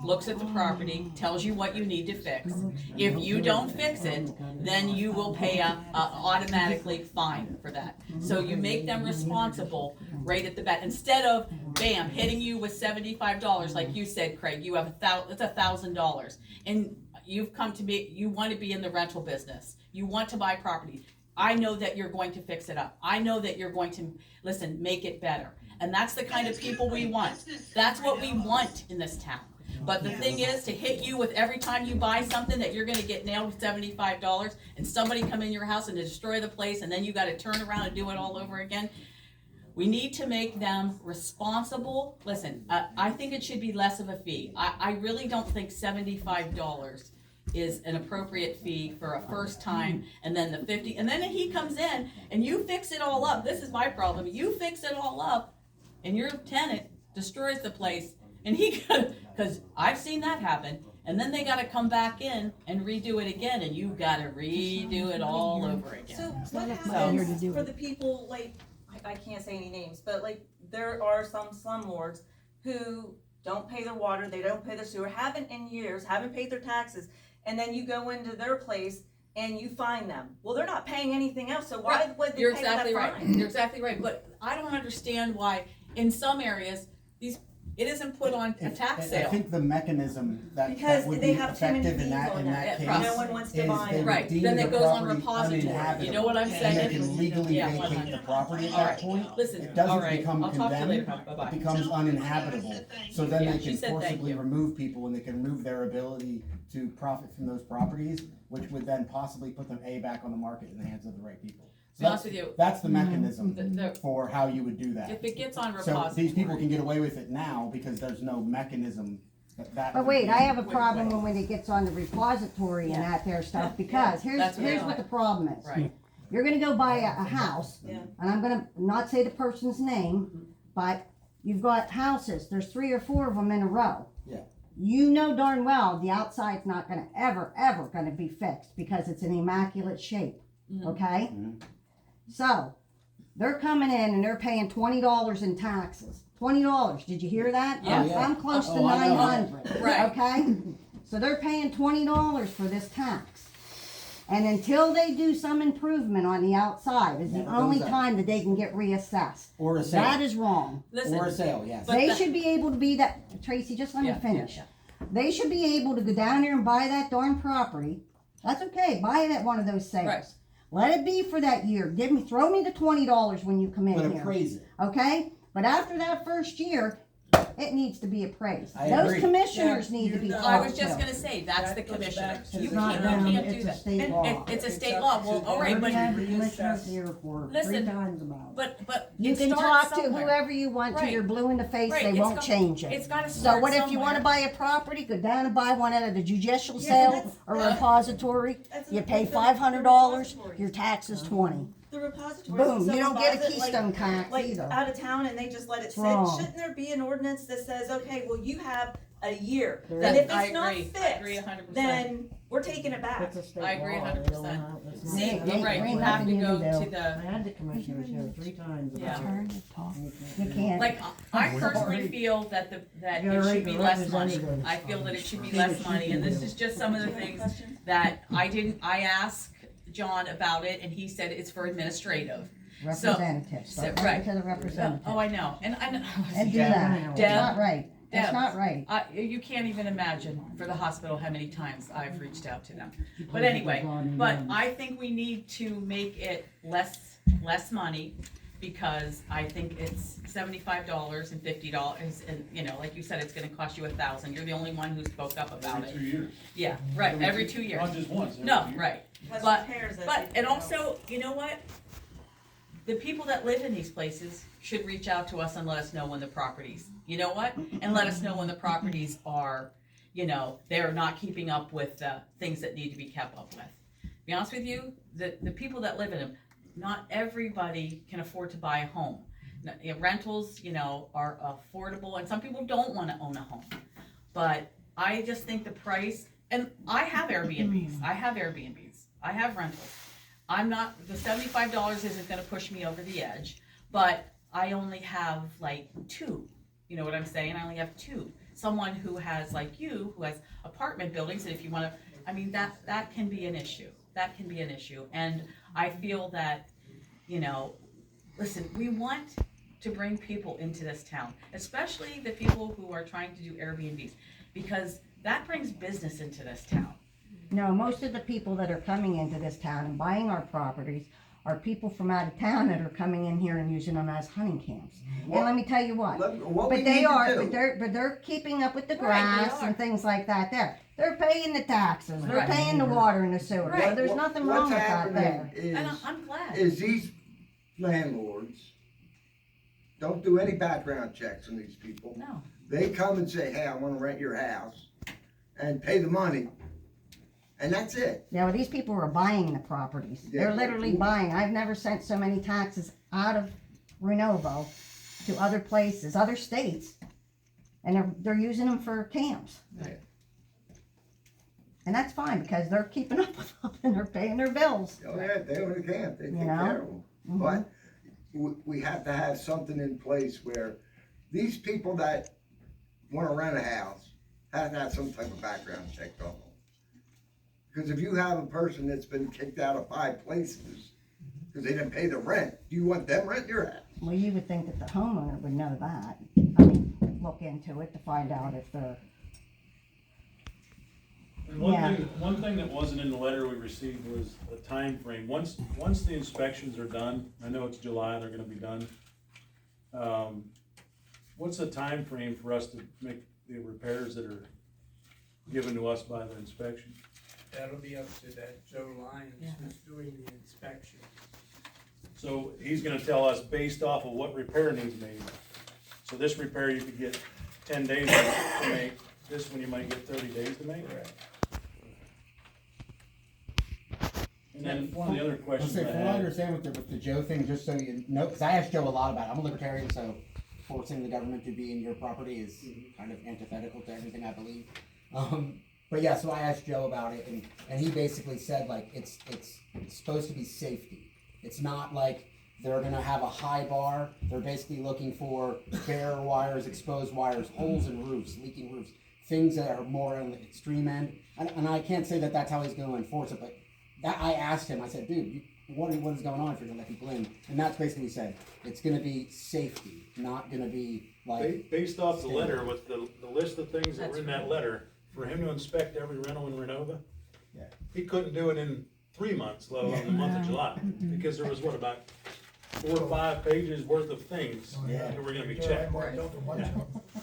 looks at the property, tells you what you need to fix. If you don't fix it, then you will pay a automatically fine for that. So you make them responsible right at the bat, instead of, bam, hitting you with $75, like you said, Craig, you have it's $1,000. And you've come to me, you want to be in the rental business, you want to buy property. I know that you're going to fix it up. I know that you're going to, listen, make it better. And that's the kind of people we want. That's what we want in this town. But the thing is, to hit you with every time you buy something that you're gonna get nailed with $75, and somebody come in your house and destroy the place, and then you gotta turn around and do it all over again. We need to make them responsible. Listen, I think it should be less of a fee. I really don't think $75 is an appropriate fee for a first time, and then the 50, and then he comes in and you fix it all up. This is my problem. You fix it all up, and your tenant destroys the place, and because I've seen that happen, and then they gotta come back in and redo it again, and you gotta redo it all over again. So what here to happens do for it. the people, like, I can't say any names, but like, there are some slumlords who don't pay their water, they don't pay their sewer, haven't in years, haven't paid their taxes, and then you go into their place and you fine them. Well, they're not paying anything else, so why Right. would they You're pay exactly that right. fine? You're exactly right. But I don't understand why in some areas it isn't put on a tax I sale. think the mechanism that Because would they be have too many effective in fees that, on in that. that Yeah, case no one wants to is buy they it. would Right, deem then the it goes on property repository. You uninhabitable. know what I'm And saying? they can legally Yeah, vacate 100. the property at All that right. point. Listen, It all doesn't right. become I'll talk to you later. condemned, Bye-bye. it becomes uninhabitable. So then Yeah, they she can said thank forcibly you. remove people and they can remove their ability to profit from those properties, which would then possibly put them back on the market in the hands of the right people. To be honest with you, That's the mechanism the- for how you would do that. if it gets on So repository. these people can get away with it now because there's no mechanism that. But would wait, be- I have a problem when it gets on the repository and that there stuff, because here's That's what I what like. the problem is. Right. You're gonna go buy a house, Yeah. and I'm gonna not say the person's name, but you've got houses, there's 3 or 4 of them in a row. Yeah. You know darn well the outside's not gonna ever gonna be fixed because it's in immaculate shape, okay? Mhm. So, they're coming in and they're paying $20 in taxes. $20, did you hear that? Yeah. Oh, yeah. I'm close to Oh, I know. 900, Right. okay? So they're paying $20 for this tax. And until they do some improvement on the outside is the Never only goes up. time that they can get reassessed. Or a sale. That is wrong. Listen, Or a sale, yes. But They the- should be able to be that, Tracy, just let me Yeah, finish. yeah, They should be able to go down there and buy that darn property. That's okay, buy it at one of those sales. Right. Let it be for that year. Throw me the $20 when you come in But here. appraise it. Okay? But after that first year, it needs to be appraised. I Those agree. commissioners need to be Yeah, I talked was just to. gonna say, that's the That goes commissioner. back to You It's the- not can't, them, you can't do it's a that. state And law. it's a It's state up law. to Well, all right, them. but, Already had the reassess. commissioners here for 3 Listen, times about it. but You it can starts talk to somewhere. whoever you want till Right. you're blue in the face, Right, they it's won't got- change it. It's gotta So start what if you wanna somewhere. buy a property, go down and buy one out of the judicial Yeah, sale that's- or yeah. repository, That's you the- pay the $500, repositories. your tax is 20. The repository. Boom, you don't get a keystone tax like either. out of town and they just let it sit. wrong. Shouldn't there be an ordinance that says, okay, well, you have a year, There and is. if I it's not agree. I agree fixed, 100%. then we're taking it back. It's a state I agree law. 100%. They don't have- it's not- See, Ain't- you're right, you ain't have to nothing you go can do. to the, I had the commissioners here 3 times Yeah. about it. You can't. like, I personally feel that that You gotta it should rate be the less money. representatives. I feel that it should be See less what money, you and can this do. is just some of the things Question? that I asked John about it, and he said it's for administrative. Representative, So- start right. talking to the representative. Oh, I know, and I know. And do that, Deb, it's not right, it's Deb, not right. You can't even imagine for the hospital how many times I've reached out to them. But anyway, but I think we need to make it less money, because I think it's $75 and $50, and, you know, like you said, it's gonna cost you $1,000. You're the only one who spoke up about Every it. 2 years. Yeah, right, every 2 years. Not just once. every No, 2 years. right. Plus But, repairs that but, they and do. also, you know what? The people that live in these places should reach out to us and let us know when the properties, you know what? And let us know when the properties are, you know, they're not keeping up with the things that need to be kept up with. To be honest with you, the people that live in them, not everybody can afford to buy a home. Rentals, you know, are affordable, and some people don't wanna own a home. But I just think the price, and I have Airbnbs, I have rentals. I'm not, the $75 isn't gonna push me over the edge, but I only have like 2, you know what I'm saying? I only have 2. Someone who has, like you, who has apartment buildings, and if you wanna, I mean, that can be an issue. That can be an issue, and I feel that, you know, listen, we want to bring people into this town, especially the people who are trying to do Airbnbs, because that brings business into this town. No, most of the people that are coming into this town and buying our properties are people from out of town that are coming in here and using them as hunting camps. And let me tell you what, What we but they need to are, do- but they're keeping up with the Right, they grass are. and things like that there. They're paying the taxes, they're Right. paying the water and the sewer, so Right. there's nothing wrong with that there. And I'm glad. Is these landlords don't do any background checks on these people. No. They come and say, hey, I wanna rent your house, and pay the money, and that's it. Yeah, well, these people are buying the properties. Yeah. They're literally buying. I've never sent so many taxes out of Renovo to other places, other states, and they're using them for camps. Yeah. And that's fine, because they're keeping up with them and they're paying their bills. Oh, yeah, they own a camp, they take You know? care of them. Mhm. But we have to have something in place where these people that wanna rent a house have to have some type of background check on them. Because if you have a person that's been kicked out of 5 places because they didn't pay the rent, do you want them renting your house? Well, you would think that the homeowner would know that. I mean, look into it to find out if they're, And Yeah. one thing that wasn't in the letter we received was a time frame. Once the inspections are done, I know it's July, they're gonna be done. What's the time frame for us to make the repairs that are given to us by the inspection? That'll be up to that Joe Lyons Yeah. who's doing the inspection. So he's gonna tell us based off of what repair needs made. So this repair you could get 10 days to make, this one you might get 30 days to make? Correct. And then one of the other Let's questions say, I from what I had, understand with the Joe thing, just so you know, because I asked Joe a lot about it. I'm a libertarian, so forcing the government to be in your property is kind of antithetical to everything I believe. But yeah, so I asked Joe about it, and he basically said, like, it's supposed to be safety. It's not like they're gonna have a high bar. They're basically looking for bare wires, exposed wires, holes in roofs, leaking roofs, things that are more on the extreme end. And I can't say that that's how he's gonna enforce it, but that I asked him, I said, dude, what is going on if you're gonna let people in? And that's basically what he said. It's gonna be safety, not gonna be like. based off the letter with the list of things that were in that That's letter, for him to inspect every rental in Renovo, Yeah. he couldn't do it in 3 months, let alone the month of July, because there was what, about 4 or 5 pages worth of things Yeah. that were gonna be Yeah, I checked. marked out the ones.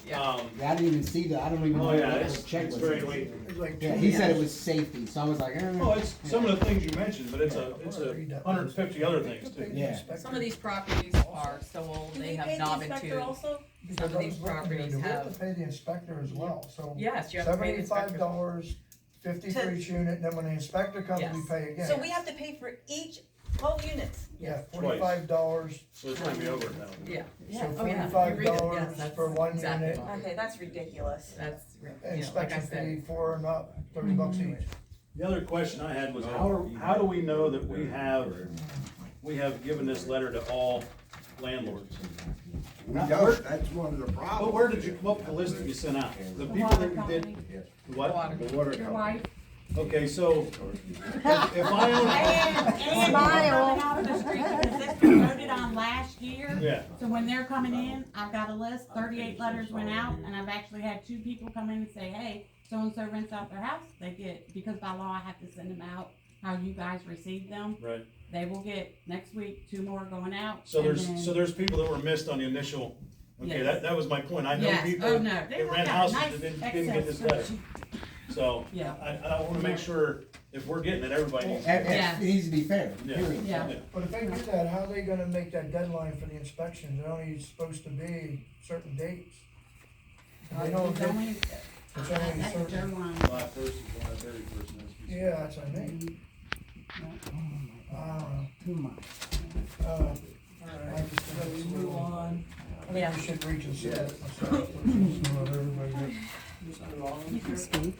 Yeah. Yeah, I didn't even see that. I don't even know Oh what yeah, the it's check was. very late. It's like Yeah, 2 he said it years. was safety, so I was like, Oh, it's some of the things you mentioned, but it's a 150 other things too. Yeah. Some of these properties are so old, Do they we have pay the knob and inspector tube. also? Some of these properties We have have, to pay the inspector as well, so. yes, you have to pay the inspector. $75, 50 for each unit, and then when the inspector comes, we Yes. pay again. So we have to pay for each 12 units? Yeah, Twice. $45, So it's gonna be over now. Yeah. so Oh, yeah. $45 Yes, that's for 1 exactly unit, what it Okay, that's ridiculous. That's, you know, like I inspection fee said, 4 and up, $30 each. The other question I had was, how do we know that we have given this letter to all landlords? We don't, that's one of the problems. But where did you, what list did you send out? The people that you did, what? The water Your company. wife, Okay, so if I own, And Smile. out of the street because this was voted on last year. yeah, So when they're coming in, I've got a list, 38 letters went out, and I've actually had 2 people come in and say, hey, so-and-so rents out their house, they get, because by law I have to send them out how you guys receive them. right. They will get, next week, 2 more going out. So and then- there's people that were missed on the initial, okay, Yes. that was my point. I know Yes. people Oh, that no. They rent got houses nice that didn't get this letter. excess So, Yeah. I wanna make sure if we're getting it, everybody needs And, it. Yeah. it needs to be fair, Yeah. period. Yeah. But if they do that, how are they gonna make that deadline for the inspections? They're only supposed to be certain dates. I know It's that- only, it's that's only a certain, deadline. July 1st is July 31st. yeah, that's what I mean. Too much. I just think it's a little- on. I think we should reconsider it myself. Not everybody gets. You can speak.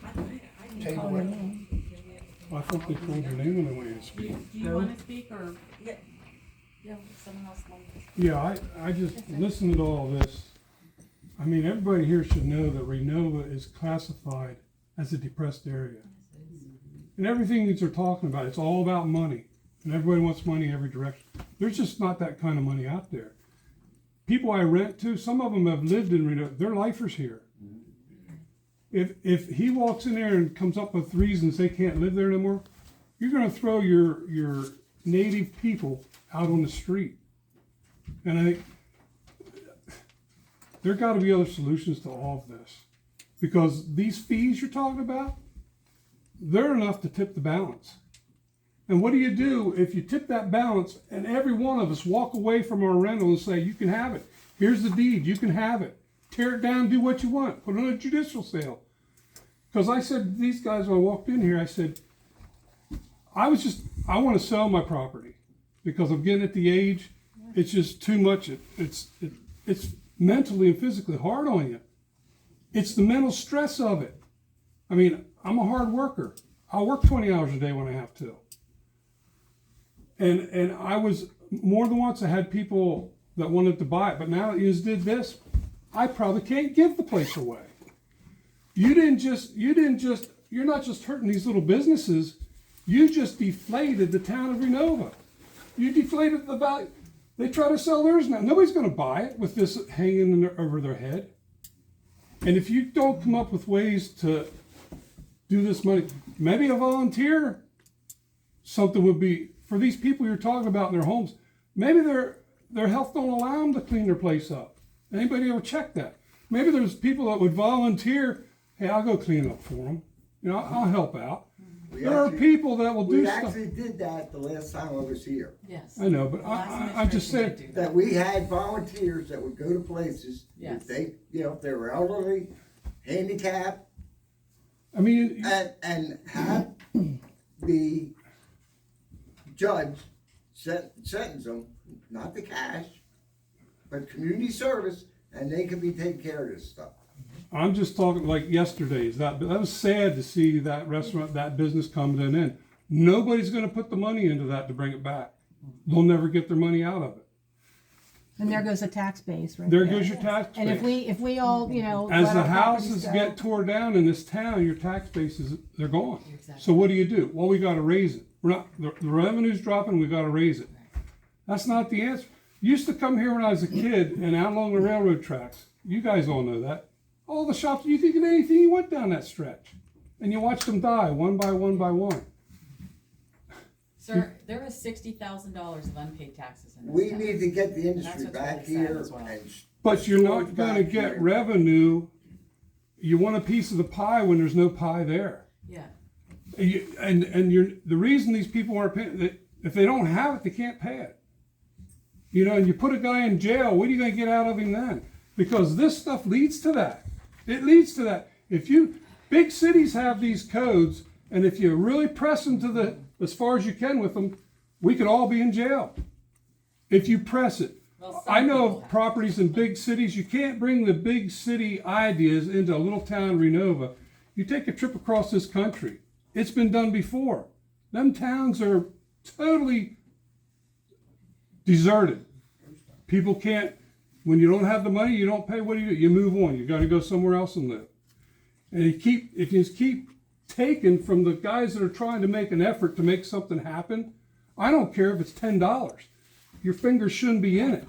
Table it. I thought they called your name when they wanted to Do speak. you wanna speak, or? Yeah, I just listened to all this. I mean, everybody here should know that Renovo is classified as a depressed area. And everything that they're talking about, it's all about money. And everybody wants money in every direction. There's just not that kind of money out there. People I rent to, some of them have lived in Renovo, they're lifers here. If he walks in there and comes up with reasons they can't live there anymore, you're gonna throw your native people out on the street. And I think there gotta be other solutions to all of this. Because these fees you're talking about, they're enough to tip the balance. And what do you do if you tip that balance and every one of us walk away from our rental and say, you can have it. Here's the deed, you can have it. Tear it down, do what you want, put it on a judicial sale. Because I said to these guys when I walked in here, I said, I want to sell my property because I'm getting at the age, it's just too much. It's mentally and physically hard on you. It's the mental stress of it. I mean, I'm a hard worker. I'll work 20 hours a day when I have to. And I was, more than once I had people that wanted to buy it, but now that you just did this, I probably can't give the place away. You're not just hurting these little businesses, you just deflated the town of Renovo. You deflated the value. They try to sell theirs now. Nobody's gonna buy it with this hanging over their head. And if you don't come up with ways to do this money, maybe a volunteer, something would be, for these people you're talking about in their homes, maybe their health don't allow them to clean their place up. Anybody ever check that? Maybe there's people that would volunteer, hey, I'll go clean up for them. You know, I'll help out. There are people that will do We stuff. actually did that the last time I was here. Yes. I know, but I just said, That we had volunteers that would go to places, Yes. if they, if they were elderly, handicapped, I mean, and have the judge sentence them, not the cash, but community service, and they could be taking care of this stuff. I'm just talking like yesterday's. That was sad to see that restaurant, that business come to an end. Nobody's going to put the money into that to bring it back. They'll never get their money out of it. And there goes the tax base, right? There goes your tax And base. if we all, As let the our properties houses go- get tore down in this town, your tax bases, they're gone. So what do? Well, we got to raise it. We're not, the revenue's dropping, we got to raise it. That's not the answer. Used to come here when I was a kid and out along the railroad tracks. You guys all know that. All the shops, you could get anything you want down that stretch. And you watched them die one by one by one. Sir, there is $60,000 of unpaid taxes in this We town. need to get the That's industry what's back really sad here as well. and. But you're not stores going to back get here. revenue. You want a piece of the pie when there's no pie there. Yeah. The reason these people aren't paying, if they don't have it, they can't pay it. And you put a guy in jail, what are you going to get out of him then? Because this stuff leads to that. It leads to that. Big cities have these codes, and if you really press them to as far as you can with them, we could all be in jail. If you press it. Well, some I know people of have. properties in big cities, you can't bring the big city ideas into a little town Renovo. You take a trip across this country. It's been done before. Them towns are totally deserted. People can't, when you don't have the money, you don't pay, what do? You move on. You gotta go somewhere else and live. And if you keep taken from the guys that are trying to make an effort to make something happen. I don't care if it's $10. Your fingers shouldn't be in it.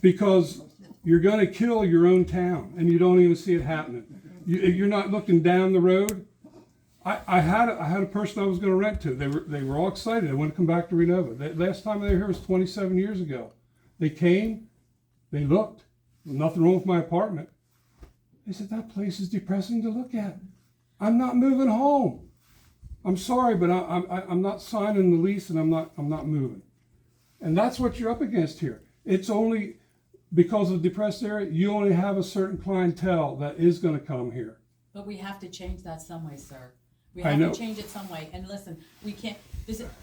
Because you're gonna kill your own town and you don't even see it happening. You're not looking down the road. I had a person I was gonna rent to. They were all excited. They want to come back to Renovo. The last time they were here was 27 years ago. They came, they looked, there's nothing wrong with my apartment. They said, that place is depressing to look at. I'm not moving home. I'm sorry, but I'm not signing the lease and I'm not moving. And that's what you're up against here. It's only because of the depressed area, you only have a certain clientele that is gonna come here. But we have to change that some way, sir. We I have know. to change it some way. And listen, we can't,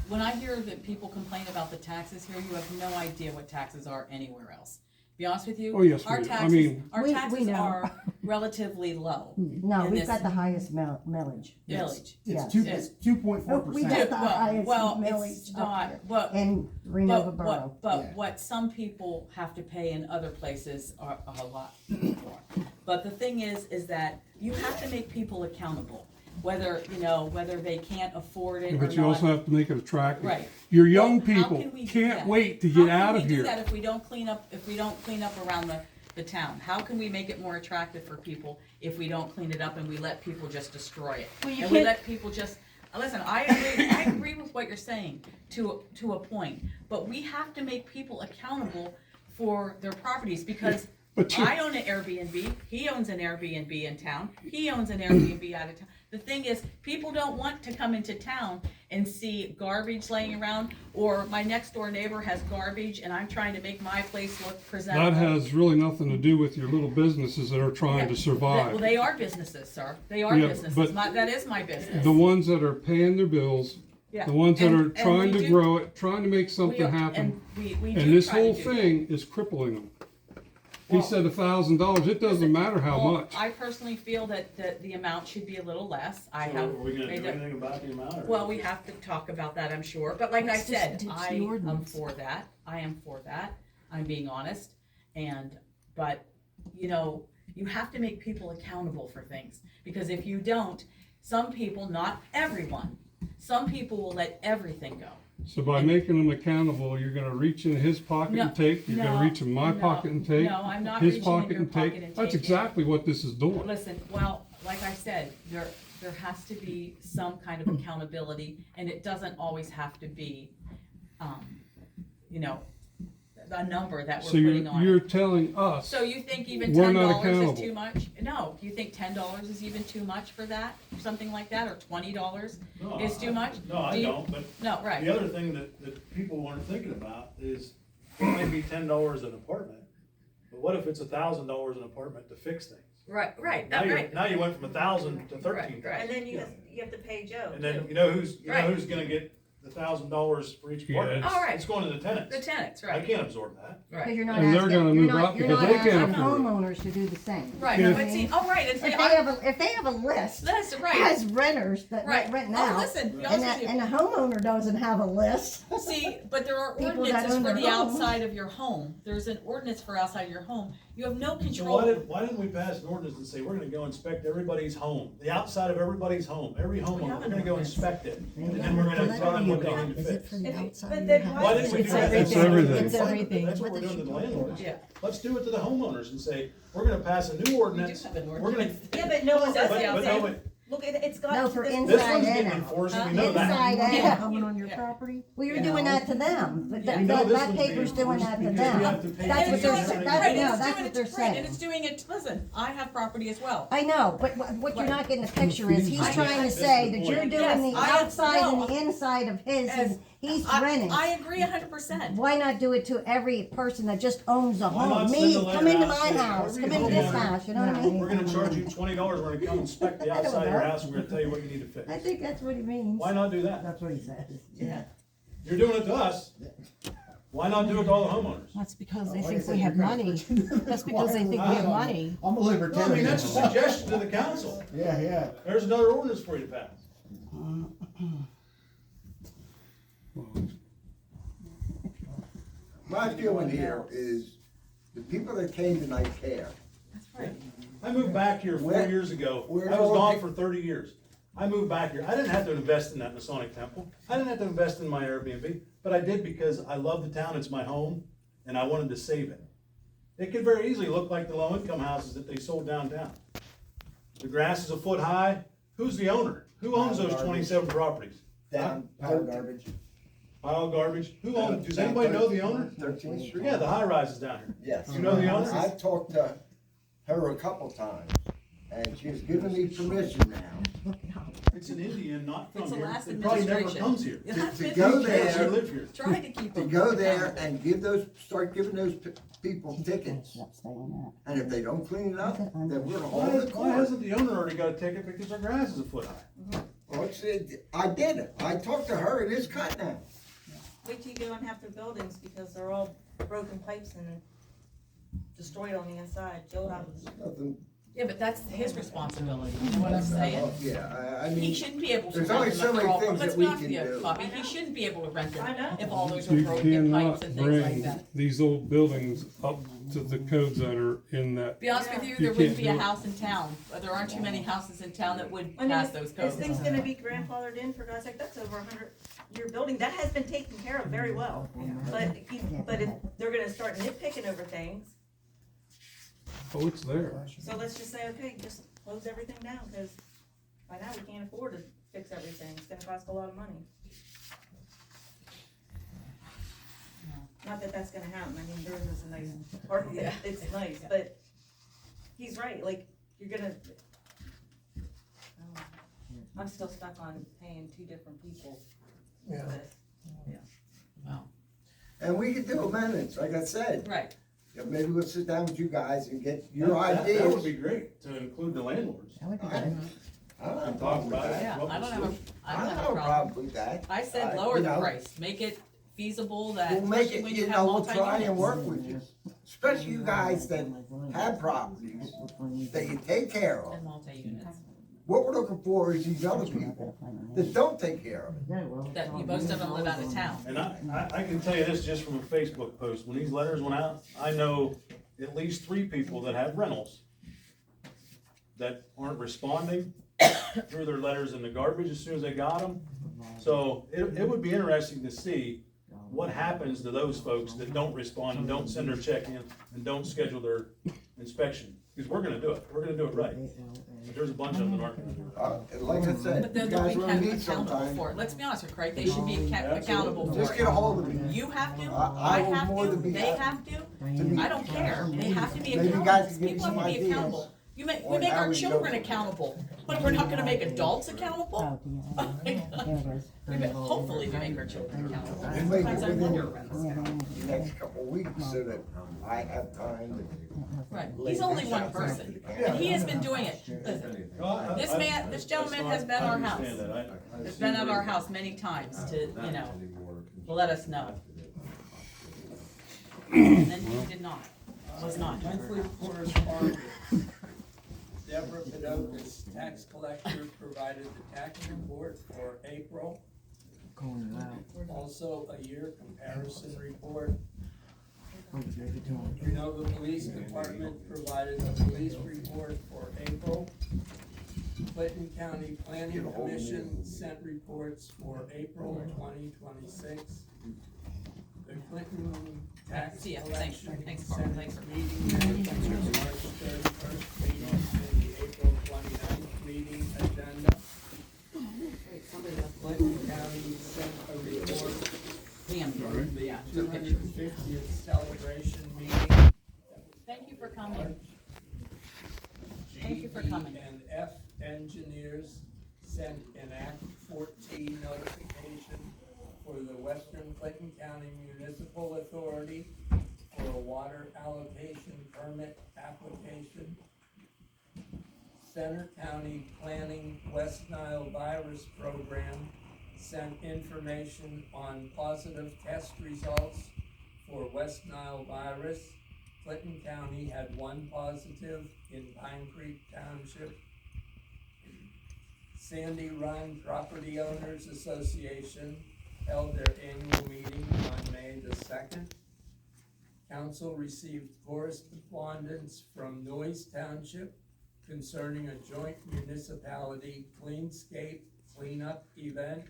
when I hear that people complain about the taxes here, you have no idea what taxes are anywhere else. Be honest with you. Oh, yes, Our we do. I taxes, mean- our We taxes know. are relatively low. No, in we've this got the highest millage. village. Yes. It's 2.4%. We got the highest Well, millage it's up not, here but in Renovo Borough. But what some people have to pay in other places are a lot more. But the thing is that you have to make people accountable, whether they can't afford it or not. But you also have to make it attractive. Right. Your young Well, how people can we do can't that? wait to get out How of can we do here. that if we don't clean up around the town? How can we make it more attractive for people if we don't clean it up and we let people just destroy it? Well, you And we can't- let people just, listen, I agree with what you're saying to a point, but we have to make people accountable for their properties because But you- I own an Airbnb, he owns an Airbnb in town, he owns an Airbnb out of town. The thing is, people don't want to come into town and see garbage laying around, or my next door neighbor has garbage and I'm trying to make my place look presentable. That has really nothing to do with your little businesses that are trying to Well, survive. they are businesses, sir. They are Yeah, businesses. but That is my business. The ones that are paying their bills, Yeah. the ones that And- are and trying we to do- grow it, trying to make we something are- happen. And we And do this try to whole do that. thing is crippling them. He Well- said $1,000, it doesn't matter how Well, much. I personally feel that the amount should be a little less. I So have. are we gonna made do that- anything about the amount? or- Well, we have to talk about that, I'm sure, but like I Let's just said, ditch the I am ordinance. for that, I'm being honest, but, you have to make people accountable for things, because if you don't, some people, not everyone, some people will let everything go. So by making them accountable, you're gonna reach in his pocket and take, you're gonna reach in my pocket and take, No, I'm not his reaching in pocket your and pocket take. and That's taking. exactly what this is doing. Listen, well, like I said, there has to be some kind of accountability, and it doesn't always have to be, a number that we're So putting on you're it. telling us, So you think even we're $10 not is accountable. too much? No, you think $10 is even too much for that, something like that, or $20 No, is too much? No, I Do you- don't, but No, right. the other thing that people aren't thinking about is it may be $10 an apartment, but what if it's $1,000 an apartment to fix things? Right, Now you went from 1,000 to 13,000. Right. And then you have to pay Joe. And then too. you know who's Right. gonna get the $1,000 for each Yeah, apartment? it's- All right. It's going to the tenants. The tenants, I right, can't absorb that. Because right, you're not And they're asking, gonna you're move not, out you're because not they can't asking afford it. homeowners to do the same. right, Yeah. but see, oh, right, and If see, they have a list, that's right. as renters that Right. rent Oh, now, listen, be and honest that, with you. and the homeowner doesn't have a list. See, but there are People that ordinances own for their the home. outside of your home. There's an ordinance for outside your home. You have no So control. why didn't we pass an ordinance and say, we're gonna go inspect everybody's home, the outside of everybody's home, every have homeowner, an we're gonna go ordinance. inspect it, and then we're gonna tell them what they need to fix. But then Why didn't we do It's that? It's everything. It's everything. That's what we're doing to the landlords. Yeah. Let's do it to the homeowners and say, we're gonna pass a new ordinance, have an we're gonna, ordinance. Yeah, but no one does but that. no, but Look, it's got. No, for this- inside this one's and getting out. enforced, we know that. Inside and Yeah. out. Coming on your Yeah. property? Well, you're doing that to them, but Yeah. We know that this one's paper's being doing that to enforced because we them. have to pay That's what And they're, it's attention doing- to that, right, no, and it's that's doing what it- they're right, saying. and it's doing it, listen, I have property as well. I know, but what you're Right. not getting the picture is, he's I- trying to That's say the that you're point. doing Yes, the I- outside and no. the inside of his, and he's renting. I agree 100%. Why not do it to every person that just owns a Why not home? send Me, a letter come into out my saying, house, every come into this homeowner- house, you know what I mean? We're gonna charge you $20, we're gonna come inspect the outside of your house, and we're gonna tell you what you need to fix. I think that's what he means. Why not do that? That's what he says, yeah. You're doing it to us. Why not do it to all the homeowners? That's because they Like I think said, we have you're gonna money. put- That's because they think we have money. I'm a Well, I libertarian. mean, that's a suggestion to the council. Yeah. There's another ordinance for you to pass. My feeling here is the people that came tonight care. That's right. I moved back here 4 Where- years ago. where's I was all gone the- for 30 years. I moved back here. I didn't have to invest in that Masonic temple. I didn't have to invest in my Airbnb, but I did because I love the town. It's my home and I wanted to save it. It could very easily look like the low-income houses that they sold downtown. The grass is a foot high. Who's the owner? Who owns those 27 properties? Down Pile of garbage. Pile of garbage. Who owns? Does anybody know the owner? 13th Street? Yeah, the high rises down here. Yes. You know the owner? I've talked to her a couple times, and she's given me permission now It's an Indian, not from It's the here. last It probably never administration. comes here. It has to been go Who cares there. who live here? Try to keep to them. go there and start giving those people tickets. And if they don't clean it up, then we're gonna hold the Why court. hasn't the owner already got a ticket because our grass is a foot high? Well, I did it. I talked to her. It is cut now. Wait till you go in half their buildings, because they're all broken pipes and destroyed on the inside. Joe have Nothing. Yeah, but that's his responsibility, you know what I'm saying? Yeah, I He mean, shouldn't be able to there's rent only them so if they're many all, things let's that be we honest can with you, do. Bobby, he shouldn't be able to rent I know. them if all those are You broken pipes cannot and things like bring that. these old buildings up to the codes that are in that. Be honest with you, You there wouldn't can't be a do it. house in town, there aren't too many houses in town that would I mean, pass those codes. this thing's gonna be grandfathered in, for God's sake, that's over 100-year building, that has been taken care of very well. But if they're gonna start nitpicking over things, Oh, it's there. so let's just say, okay, just close everything down, cause by now we can't afford to fix everything, it's gonna cost a lot of money. Not that that's gonna happen, I mean, theirs is a nice part, Yeah. it's nice, but he's right, like, you're gonna. Oh, I'm still stuck on paying 2 different people for Yeah. this. And we could do amendments, like I said. Right, Yeah, maybe we'll sit down with you guys and get your That would ideas. be great, to include the landlords. I don't have a And talk problem with about it. that. yeah, What I was don't have the- I I don't don't have have a a problem. problem with that. I said You lower the know, price, make it feasible that, We'll make especially it, when you you have know, we'll try and multi-units. work with you. Especially you guys that have properties that you take care of. And multi-units, What we're looking for is these other people that don't take care of it. that most of them live out of town. And I can tell you this just from a Facebook post, when these letters went out, I know at least 3 people that have rentals that aren't responding, threw their letters in the garbage as soon as they got them. So it would be interesting to see what happens to those folks that don't respond and don't send their check in and don't schedule their inspection. Because we're gonna do it right. But there's a bunch of them that aren't gonna do it. Like I said, But you then they'll guys be really need accountable sometime. for it, let's be honest with you, Craig, they should be accountable for it. Just get a hold of me. You have to, I I will have more to, than be they happy have to, meet. I don't care, they have to be Maybe you accountable, guys can give me people some have to be ideas accountable. We on make how our we go children from it. accountable, but we're not gonna make adults accountable? Hopefully we make our children accountable, We'll make it sometimes I within wonder the around this. next couple of weeks so that I have time Right, to. he's only one person, and he has been doing it, This man- this gentleman has been our house. It's been at our house many times to, you know, let us know. And then he did not, was not. Monthly correspondence. Deborah Padokas, tax collector, provided the tax report for April. Also a year comparison report. Renovo Police Department provided a police report for April. Clinton County Planning Commission sent reports for April 2026. The Clinton Tax See ya. Thanks. Collection Thanks, Carl. sent Thanks for- meeting minutes for the March 31st meeting and the April 29th meeting agenda. Clinton County sent a report Damn, from the yeah. 250th celebration meeting. Thank you for coming. Thank you for coming. And F engineers sent an Act 14 notification for the Western Clinton County Municipal Authority for a water allocation permit application. Center County Planning West Nile Virus Program sent information on positive test results for West Nile virus. Clinton County had 1 positive in Pine Creek Township. Sandy Run Property Owners Association held their annual meeting on May the 2nd. Council received correspondence from Noyes Township, concerning a joint municipality cleanscape cleanup event.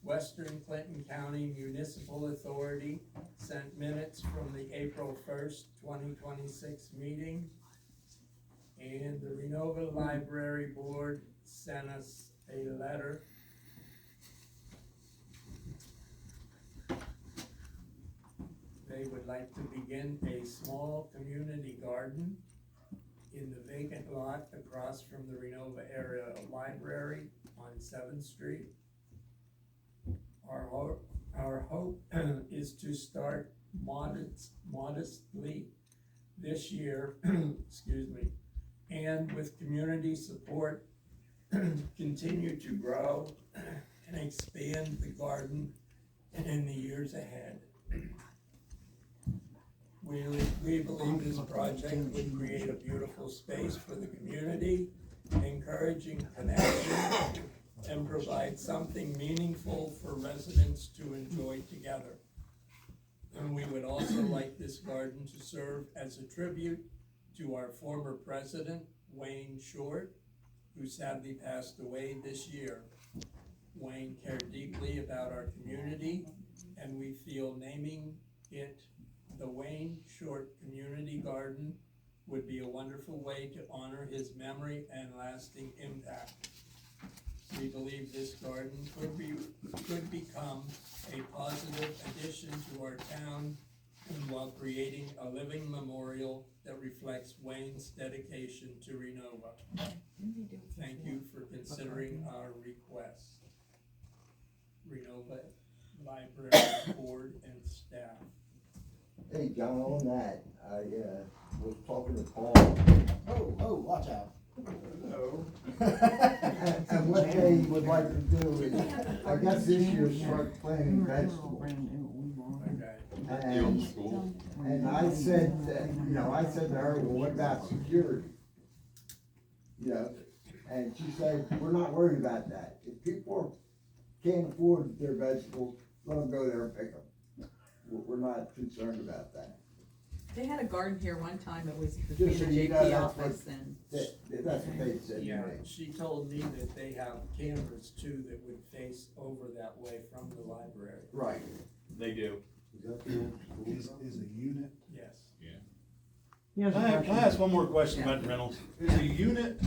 Western Clinton County Municipal Authority sent minutes from the April 1st, 2026 meeting. And the Renovo Library Board sent us a letter. They would like to begin a small community garden in the vacant lot across from the Renovo Area Library on 7th Street. Our hope is to start modestly this year, excuse me, and with community support, continue to grow and expand the garden in the years ahead. We believe this project would create a beautiful space for the community, encouraging connection, and provide something meaningful for residents to enjoy together. And we would also like this garden to serve as a tribute to our former president, Wayne Short, who sadly passed away this year. Wayne cared deeply about our community, and we feel naming it the Wayne Short Community Garden would be a wonderful way to honor his memory and lasting impact. We believe this garden could become a positive addition to our town, and while creating a living memorial that reflects Wayne's dedication to Renovo. Thank you for considering our request. Renovo Library Board and staff. Hey, John, on that, I, was talking to Paul, Oh, watch out. and what they would like to do is, I guess this year start planting vegetables. Okay. And I said, that, I said to her, well, what about security? And she said, we're not worried about that. If people can't afford their vegetables, let them go there and pick them. We're not concerned about that. They had a garden here one time, it was between the JP office and. That's what they said to Yeah, me. she told me that they have cameras too that would face over that way from the library. Right. They do. Is a unit? Yes. Can I ask one more question about the rentals? Is a unit,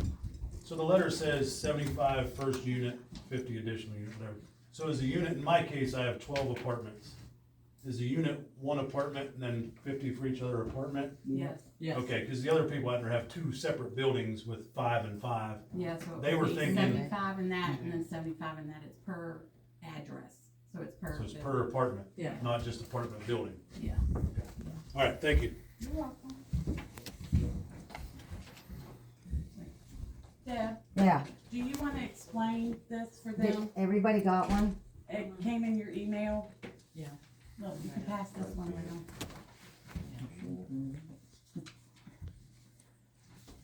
so the letter says 75 first unit, 50 additional unit, whatever. So is a unit, in my case, I have 12 apartments. Is a unit one apartment and then 50 for each other apartment? Yes. Yes. Okay, because the other people had to have 2 separate buildings with 5 and 5. Yeah, so it They would were be thinking- 75 in that, and then 75 in that, it's per address, so it's per. So it's building. per apartment, Yeah. not just apartment building. Yeah. All right, thank you. You're welcome. Deb, Yeah, do you wanna explain this for did them? everybody got one? It came in your email. Yeah. Look, you can pass this one around.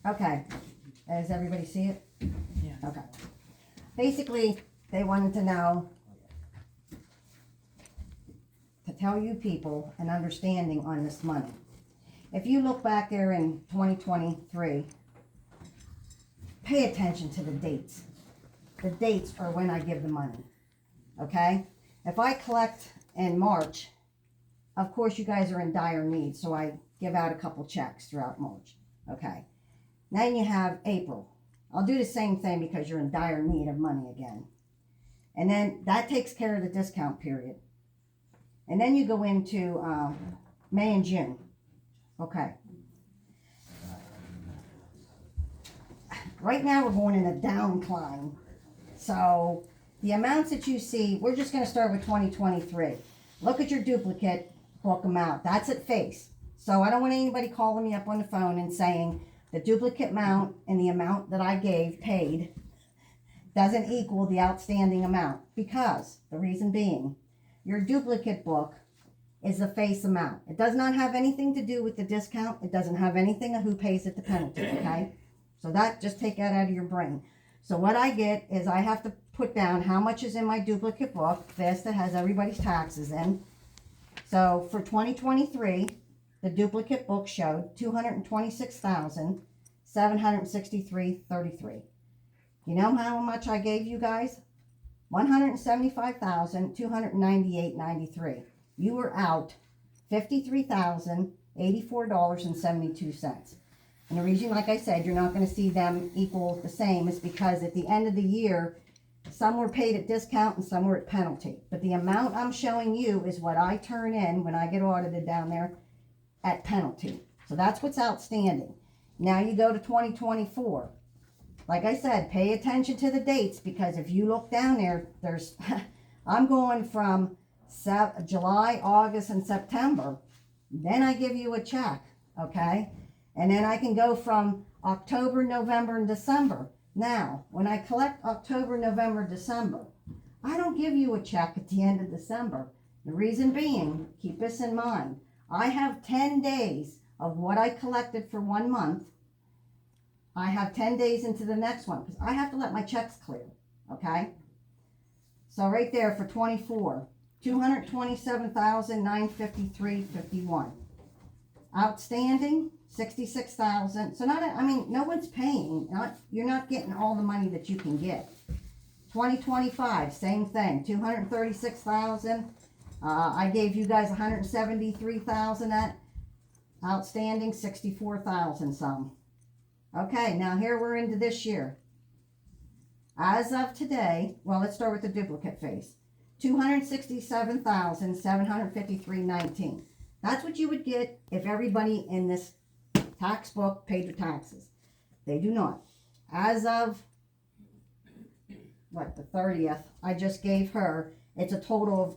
Okay, does everybody see it? Yeah. Okay. Basically, they wanted to know, to tell you people an understanding on this money. If you look back there in 2023, pay attention to the dates. The dates are when I give the money, okay? If I collect in March, of course you guys are in dire need, so I give out a couple checks throughout March, okay? Then you have April. I'll do the same thing because you're in dire need of money again. And then that takes care of the discount period. And then you go into May and June. Okay. Right now we're going in a downcline. So the amounts that you see, we're just going to start with 2023. Look at your duplicate, book them out. That's at face. So I don't want anybody calling me up on the phone and saying the duplicate amount and the amount that I paid doesn't equal the outstanding amount. Because the reason being, your duplicate book is the face amount. It does not have anything to do with the discount. It doesn't have anything of who pays it the penalty, okay? So that, just take that out of your brain. So what I get is I have to put down how much is in my duplicate book. Vista has everybody's taxes in. So for 2023, the duplicate book showed $226,786. $763.33. You know how much I gave you guys? $175,298.93. You were out $53,084.72. And the reason, like I said, you're not going to see them equal the same is because at the end of the year, some were paid at discount and some were at penalty. But the amount I'm showing you is what I turn in when I get audited down there at penalty. So that's what's outstanding. Now you go to 2024. Like I said, pay attention to the dates, because if you look down there, there's, I'm going from July, August, and September. Then I give you a check, okay? And then I can go from October, November, and December. Now, when I collect October, November, December, I don't give you a check at the end of December. The reason being, keep this in mind, I have 10 days of what I collected for 1 month. I have 10 days into the next one, because I have to let my checks clear, okay? So right there for 24, $227,953.51. Outstanding, 66,000. So no one's paying. You're not getting all the money that you can get. 2025, same thing, 236,000. I gave you guys 173,000 at outstanding, 64,000 some. Okay, now here we're into this year. As of today, well, let's start with the duplicate phase. 267,753.19. That's what you would get if everybody in this tax book paid their taxes. They do not. As of, the 30th, I just gave her, it's a total of,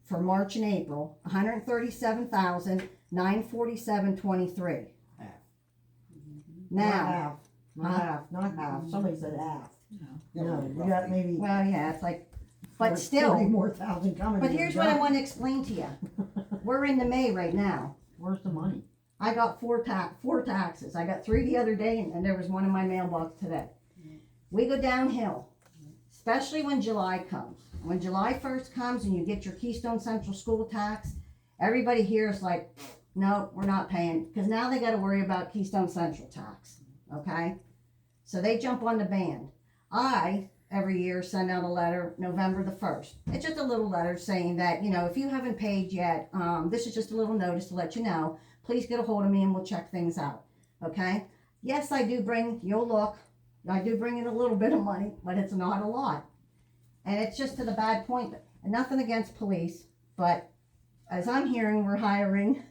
for March and April, 137,947.23. Now, Not half. Somebody said half. No, you got maybe. well, yeah, it's like, but still. 40 more thousand coming. But in here's the what I job. want to explain to you. We're into May right now. Where's the money? I got four taxes. I got 3 the other day, and there was one in my mailbox today. We go downhill, especially when July comes. When July 1st comes and you get your Keystone Central School tax, everybody here is like, no, we're not paying, because now they got to worry about Keystone Central tax, okay? So they jump on the band. I, every year, send out a letter November the 1st. It's just a little letter saying that, if you haven't paid yet, this is just a little notice to let you know. Please get a hold of me and we'll check things out, okay? Yes, I do bring, you'll look, I do bring in a little bit of money, but it's not a lot. And it's just to the bad point, and nothing against police, but as I'm hearing, we're hiring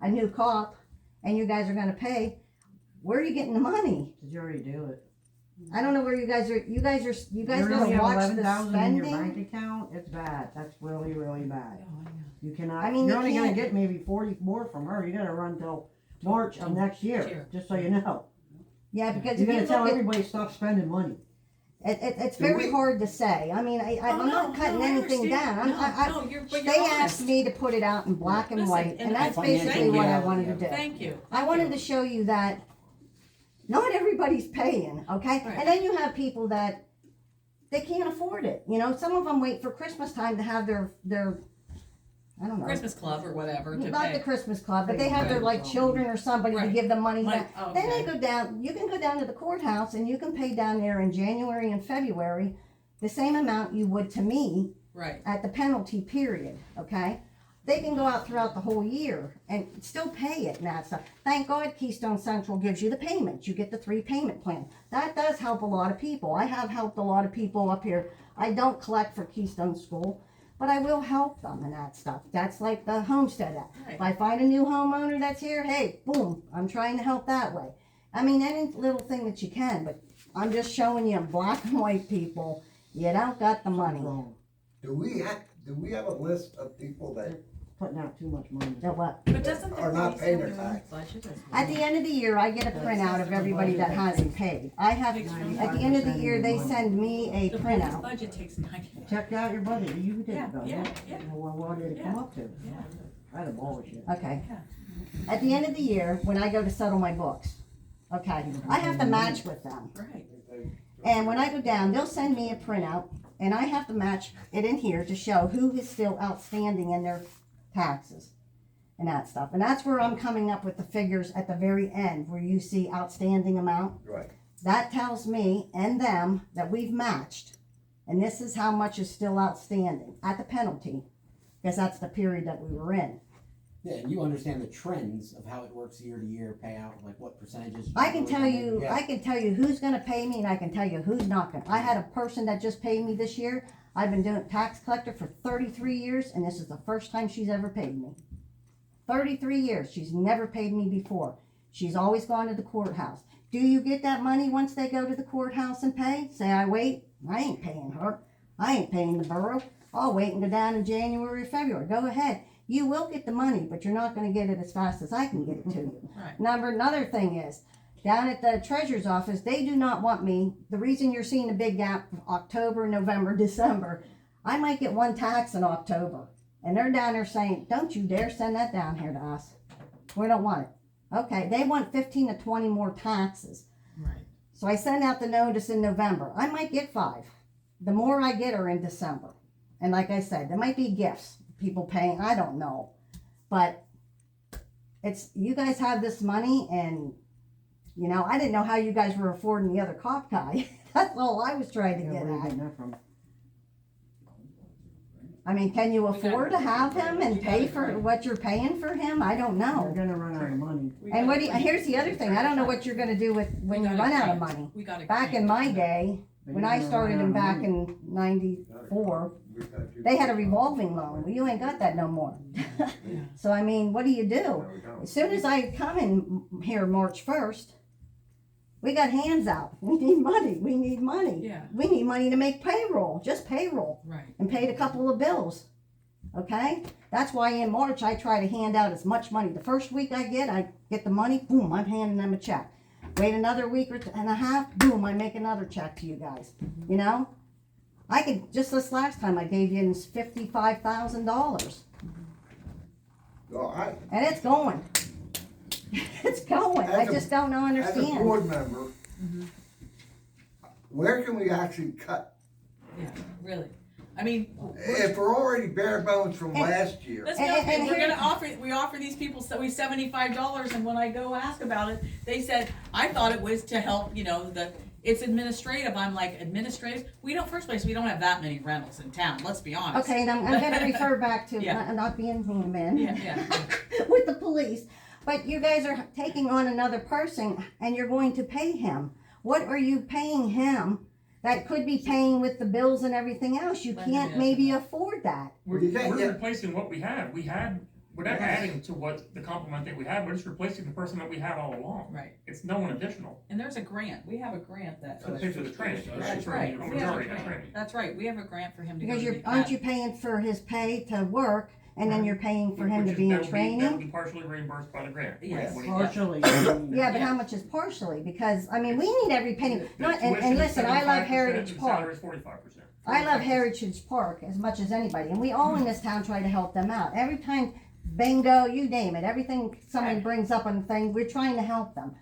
a new cop, and you guys are gonna pay. Where are you getting the money? Did you already do it? I don't know where you guys are. You guys You gonna have watch the 11,000 in your bank spending? account? It's bad. That's really, really bad. You cannot. I mean, you're you only gonna can't- get maybe 40 more from her. You gotta run till March of next year, just so you know. Yeah, because You're if you gonna tell look at, everybody stop spending money. it's very hard to say. I mean, I'm not cutting anything down. They asked me to put it out in black and Listen, white, and and that's financial basically what I reality wanted to of do. Thank you. I wanted to show you that not everybody's paying, okay? Right. And then you have people that they can't afford it. Some of them wait for Christmas time to have their I don't know. Christmas club or whatever to Not pay. the Christmas club, but they have their children or somebody to Right. give them money. Money, Then they okay. go down, you can go down to the courthouse and you can pay down there in January and February the same amount you would to me Right. at the penalty period, okay? They can go out throughout the whole year and still pay it and that stuff. Thank God Keystone Central gives you the payments. You get the 3 payment plan. That does help a lot of people. I have helped a lot of people up here. I don't collect for Keystone School, but I will help them and that stuff. That's like the Homestead Act. Right. If I find a new homeowner that's here, hey, boom, I'm trying to help that way. I mean, any little thing that you can, but I'm just showing you black and white people, you don't got the money. Do we have a list of people that Putting out too much money. So what? But doesn't the are not police paying have their their own tax? budget as well? At the end of the year, I get a printout of everybody that hasn't paid. I have, at the end of the year, they send me a The police printout. budget takes 90. Check out your budget. You did Yeah, it though. yeah. Well, what did it come up to? Yeah. That's bullshit. Okay. Yeah. At the end of the year, when I go to settle my books, okay, I have to match with them. Right. And when I go down, they'll send me a printout, and I have to match it in here to show who is still outstanding in their taxes. and that stuff. And that's where I'm coming up with the figures at the very end, where you see outstanding amount. Right. That tells me and them that we've matched, and this is how much is still outstanding at the penalty, because that's the period that we were in. Yeah, and you understand the trends of how it works year to year payout, like what percentages. I can tell you, Yeah. I can tell you who's gonna pay me, and I can tell you who's not gonna. I had a person that just paid me this year. I've been doing tax collector for 33 years, and this is the first time she's ever paid me. 33 years, she's never paid me before. She's always gone to the courthouse. Do you get that money once they go to the courthouse and pay? Say, I wait, I ain't paying her. I ain't paying the borough. I'll wait and go down in January or February. Go ahead. You will get the money, but you're not gonna get it as fast as I can get it to you. Right. Another thing is, down at the treasurer's office, they do not want me. The reason you're seeing a big gap from October, November, December, I might get one tax in October. And they're down there saying, don't you dare send that down here to us. We don't want it. Okay, they want 15 to 20 more taxes. Right. So I send out the notice in November. I might get 5. The more I get are in December. And like I said, there might be gifts, people paying, I don't know. But it's, you guys have this money, and you know, I didn't know how you guys were affording the other cop guy. That's all I was trying to Yeah, get where are you at. getting that from? I mean, can you We got afford to have him and we got pay it for right. what you're paying for him? I don't You're know. gonna run out of money. And what do you, here's the other thing, I don't know what you're gonna do with, when you run out of money. We got it. Back in my day, But when you're I gonna started run out in of back money. in 94, they had a revolving loan. Well, you ain't got that no more. So I mean, what do you do? As soon as I come in here March 1st, we got hands out. We need money. We need money. Yeah. We need money to make payroll, just payroll, Right. and paid a couple of bills. Okay? That's why in March I try to hand out as much money. The first week I get the money, boom, I'm handing them a check. Wait another week and a half, boom, I make another check to you guys. You know? I could, just this last time I gave you $55,000. Well, And it's going. It's going. I As a- just don't as a understand. board member, where can we actually cut? Yeah, really. I mean, If we're already bare bones from last year, let's go, And we're here- gonna offer these people $75, and when I go ask about it, they said, I thought it was to help, you know, it's administrative. I'm like, administrative? First place, we don't have that many rentals in town, let's be honest. Okay, and I'm gonna refer back to Yeah. not being human Yeah. with the police. But you guys are taking on another person and you're going to pay him. What are you paying him that could be paying with the bills and everything else? You Let me can't ask maybe that. afford that. We're You can't get- replacing what we had. We're not adding to what the complement that we had. We're just replacing the person that we had all along. Right. It's no one additional. And there's a grant. We have a grant that. To pay for the training. That's right. A We have a majority of grant. training. That's right. We have a grant for him to go Because to aren't you paying for his pay to work and then you're paying for him to be in That would training? be partially reimbursed by the grant. Yes. When he- Partially. Yeah, but how much is partially? Because, I mean, we need every penny. The Not, tuition and is listen, I love 75%, Heritage the Park. salary is 45%. I love Heritage Park as much as anybody, and we all in this town try to help them out. Every time, bingo, you name it, everything somebody brings up on the thing, we're trying to help them.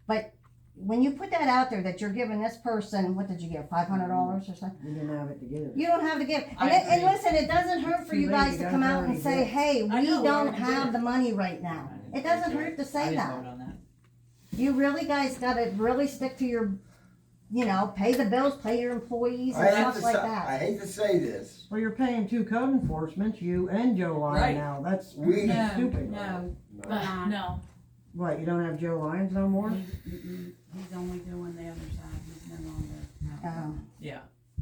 But when you put that out there that you're giving this person, what did you give, $500 or something? You didn't have it to give. You don't have to give. I And agree. listen, it doesn't hurt for Too you late, guys you to guys come out and already say, did. hey, I we know, we don't already have did. the money right now. It doesn't hurt to I say didn't that. vote on that. You really guys gotta really stick to your, you know, pay the bills, pay your employees and I hate stuff to like say, that. I hate to say this, Well, you're paying 2 code enforcements, you and Joe Right. Lyon now. That's We- No, stupid. no, No. What, you don't have Joe Lyons no more? he's only doing the other side, he's no longer. Yeah.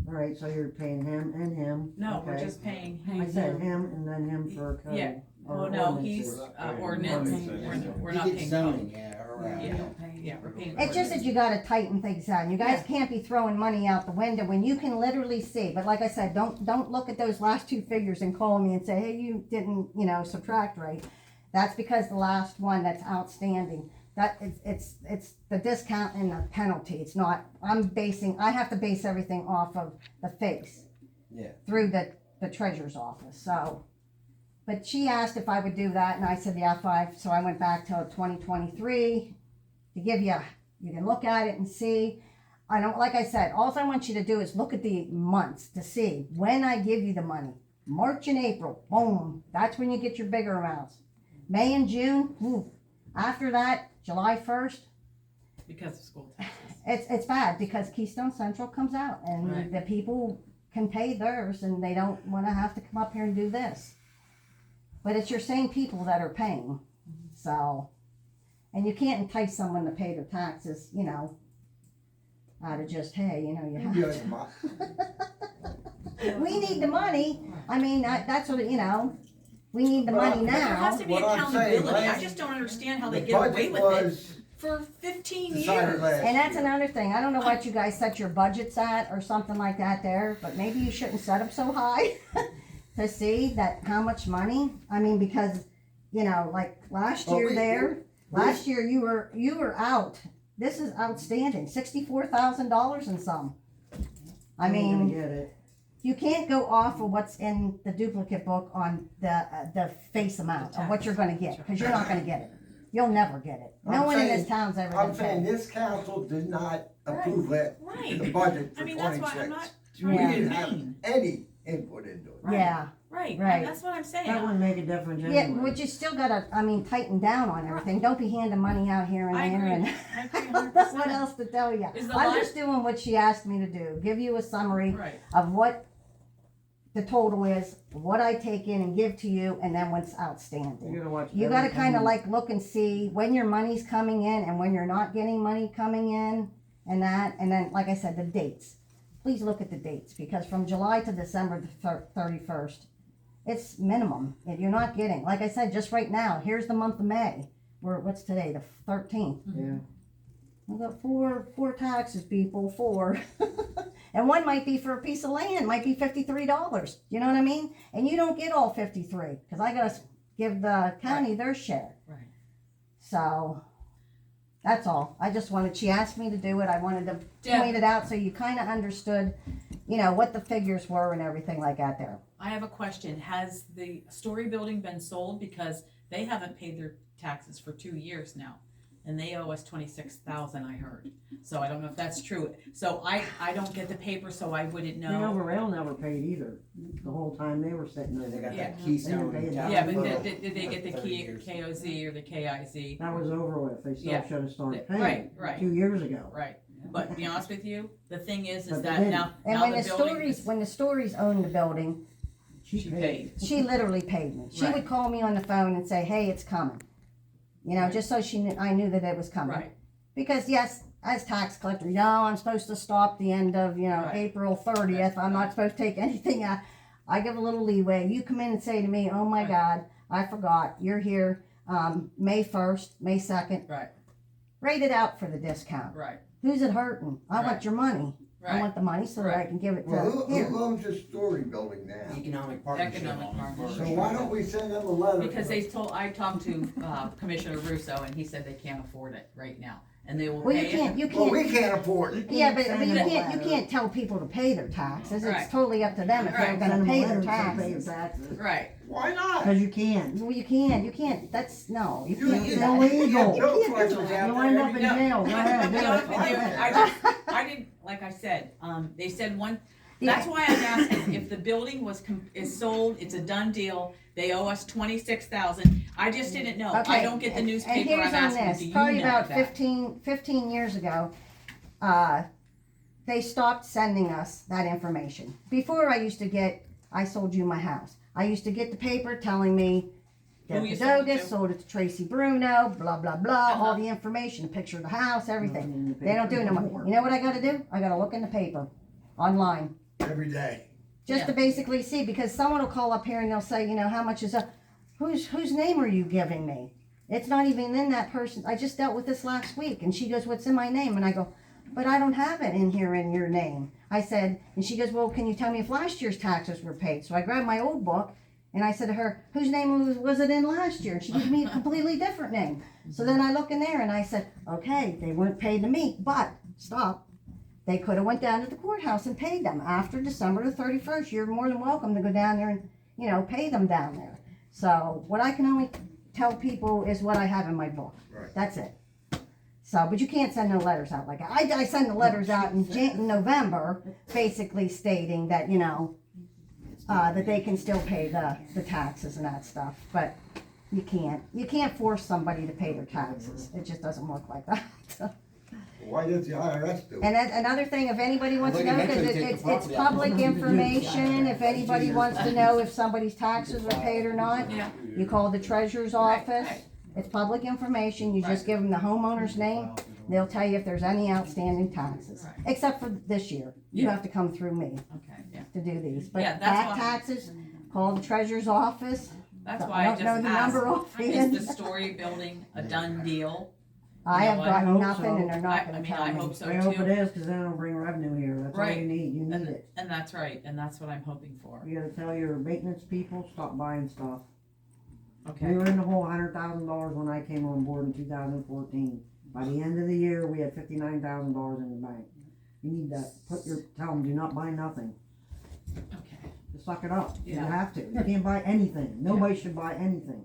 Alright, so you're paying him and him. No, we're Okay. just paying. I said him and then him for code. Yeah. or Well, no, ordinances. he's Ordinance. ordinance. Ordinance. We're You not get paying. zoning, yeah, or, Yeah, Yeah. we don't pay. Yeah, we're paying. It's just that you gotta tighten things down. You guys can't be throwing money out the window when you can literally see. But like I said, don't look at those last 2 figures and call me and say, hey, you didn't, you know, subtract right. That's because the last one that's outstanding, that it's the discount and the penalty. It's not, I have to base everything off of the face. Yeah. Through the treasurer's office, so. But she asked if I would do that, and I said, yeah, 5, so I went back to 2023 to give you can look at it and see. I don't, like I said, all I want you to do is look at the months to see when I give you the money. March and April, boom, that's when you get your bigger amounts. May and June, whew. After that, July 1st, Because of school taxes. it's bad because Keystone Central comes out and Right. the people can pay theirs and they don't wanna have to come up here and do this. But it's your same people that are paying, so, and you can't entice someone to pay their taxes, you know, out of just, hey, you know, you have Yeah, to. my- We need the money, I mean, that's what, you know, we need the But money But there has now. to be What I'm saying, accountability, I last- just don't understand how they The get away budget with it was for 15 decided years. last And that's year. another thing, I don't know what you guys set your budgets at or something like that there, but maybe you shouldn't set them so high to see that how much money, I mean, because, you know, like last Well, year we- there, we- last year you were out, this is outstanding, $64,000 and some. I You ain't gonna mean, get it. you can't go off of what's in the duplicate book on the face amount of what you're gonna get, cause you're not gonna get it. You'll never get it. No I'm one in this saying- town's ever I'm gonna saying pay. this council did not approve it, Right. the budget I for mean, that's why I'm 26. not We trying to didn't be have mean. any input into it. Yeah, Right, Right. and that's what I'm saying. That wouldn't make a difference yeah, anyway. but you still gotta, I mean, tighten down on everything. Don't be handing money out here and I there agree. and. I agree 100%. What else to tell you? Is the I'm li- just doing what she asked me to do. Give you a summary Right. of what the total is, what I take in and give to you, and then what's outstanding. You gotta watch. You gotta every kinda penny. like look and see when your money's coming in and when you're not getting money coming in and that, and then, like I said, the dates. Please look at the dates, because from July to December the 31st, it's minimum. If you're not getting, like I said, just right now, here's the month of May. What's today, the 13th? Yeah. We've got four taxes, people, 4. And one might be for a piece of land, might be $53. You know what I mean? And you don't get all 53, because I gotta give the county their share. Right. So, that's all. I just wanted, she asked me to do it, I wanted to Deb. point it out so you kinda understood, you know, what the figures were and everything like that there. I have a question. Has the story building been sold? Because they haven't paid their taxes for 2 years now. And they owe us 26,000, I heard. So I don't know if that's true. So I don't get the paper, so I wouldn't know. Renovo Borough never paid either, the whole time they were sitting there. They got Yeah. that Keystone. They didn't pay down Yeah, but for did they get the 30 years. KOZ or the KIZ? That was over with, they still Yeah. should have started Right, paying, right. 2 years ago. Right. But to be honest with you, the thing is But they that didn't. now And the when the building stories, is- when the stories owned the building, she paid. she literally paid me. She Right. would call me on the phone and say, hey, it's coming. You know, Right. just so I knew that it was coming. Right. Because yes, as tax collector, I'm supposed to stop the end of, Right. April 30th. I'm not supposed to take anything out. I give a little leeway. You come in and say to me, oh my Right. God, I forgot. You're here, May 1st, May 2nd. Right. Rate it out for the discount. Right. Who's it hurting? I Right. want your money. I Right. want the money so that I Right. can give it to Well, here. who owns this story building now? Economic partnership. Economic partnership. So why don't we send them a letter? Because I talked to Commissioner Russo and he said they can't afford it right now. And they will Well, pay it. you Well, can't. we can't afford it. Yeah, but Send you them a can't letter. tell people to pay their taxes. Right. It's totally up to them if they're Right. gonna Send them a pay letter their and say pay your taxes. taxes. Right. Why not? Cause you can. Well, you can't, that's, no, you You- can't you- do It's that. illegal. Bill You can't do collectors that. out You'll there end up every in No, jail, go ahead, to do be honest it. with you, I didn't, like I said, they said one, that's why I'm asking, if the building is sold, it's a done deal, they owe us 26,000, I just didn't know, I Okay, don't get the and newspaper, here's I'm on asking, this. do you Probably know about that? 15 years ago, they stopped sending us that information. Before I sold you my house. I used to get the paper telling me Deb Who you sold it Cadogas to? sold it to Tracy Bruno, blah, blah, blah, all the information, a picture of the house, everything. They don't do it no more. You know what I gotta do? I gotta look in the paper, online. Every day. Just to basically see, because someone will call up here and they'll say, how much is a, whose name are you giving me? It's not even in that person. I just dealt with this last week, and she goes, what's in my name? And I go, but I don't have it in here in your name. I said, and she goes, well, can you tell me if last year's taxes were paid? So I grabbed my old book, and I said to her, whose name was it in last year? And she gives me a completely different name. So then I look in there, and I said, okay, they weren't paid to me, but, stop. They could have went down to the courthouse and paid them after December the 31st. You're more than welcome to go down there and, pay them down there. So what I can only tell people is what I have in my book. Right. That's it. So, but you can't send no letters out like that. I send the letters out in November, basically stating that, that they can still pay the taxes and that stuff. But You can't force somebody to pay their taxes. It just doesn't work like that. Why does the IRS do it? And then another thing, if anybody wants to know, because it's public information, if anybody wants to know if somebody's taxes are paid or not, Yeah. you call the treasurer's office. It's public information. You just give them the homeowner's name. They'll tell you if there's any outstanding taxes, Right. except for this year. You Yeah. have to come through me Okay, yeah. to do these. But Yeah, that's back why- taxes, call the treasurer's office. That's I why I don't just know the number asked, is offhand. the story building a done deal? I You have know, I gotten hope nothing so. and they're not I gonna mean, tell I me. hope so I hope it too. is, cause then it'll bring revenue here, that's all Right. you need And, it. and that's right, and that's what I'm hoping for. You gotta tell your maintenance people, stop buying stuff. We Okay, were in the hole $100,000 when I came on board in 2014. By the end of the year, we had $59,000 in the bank. You need to tell them, do not buy nothing. okay. Just suck it up. You Yeah. have to. You can't buy anything. Nobody should buy anything.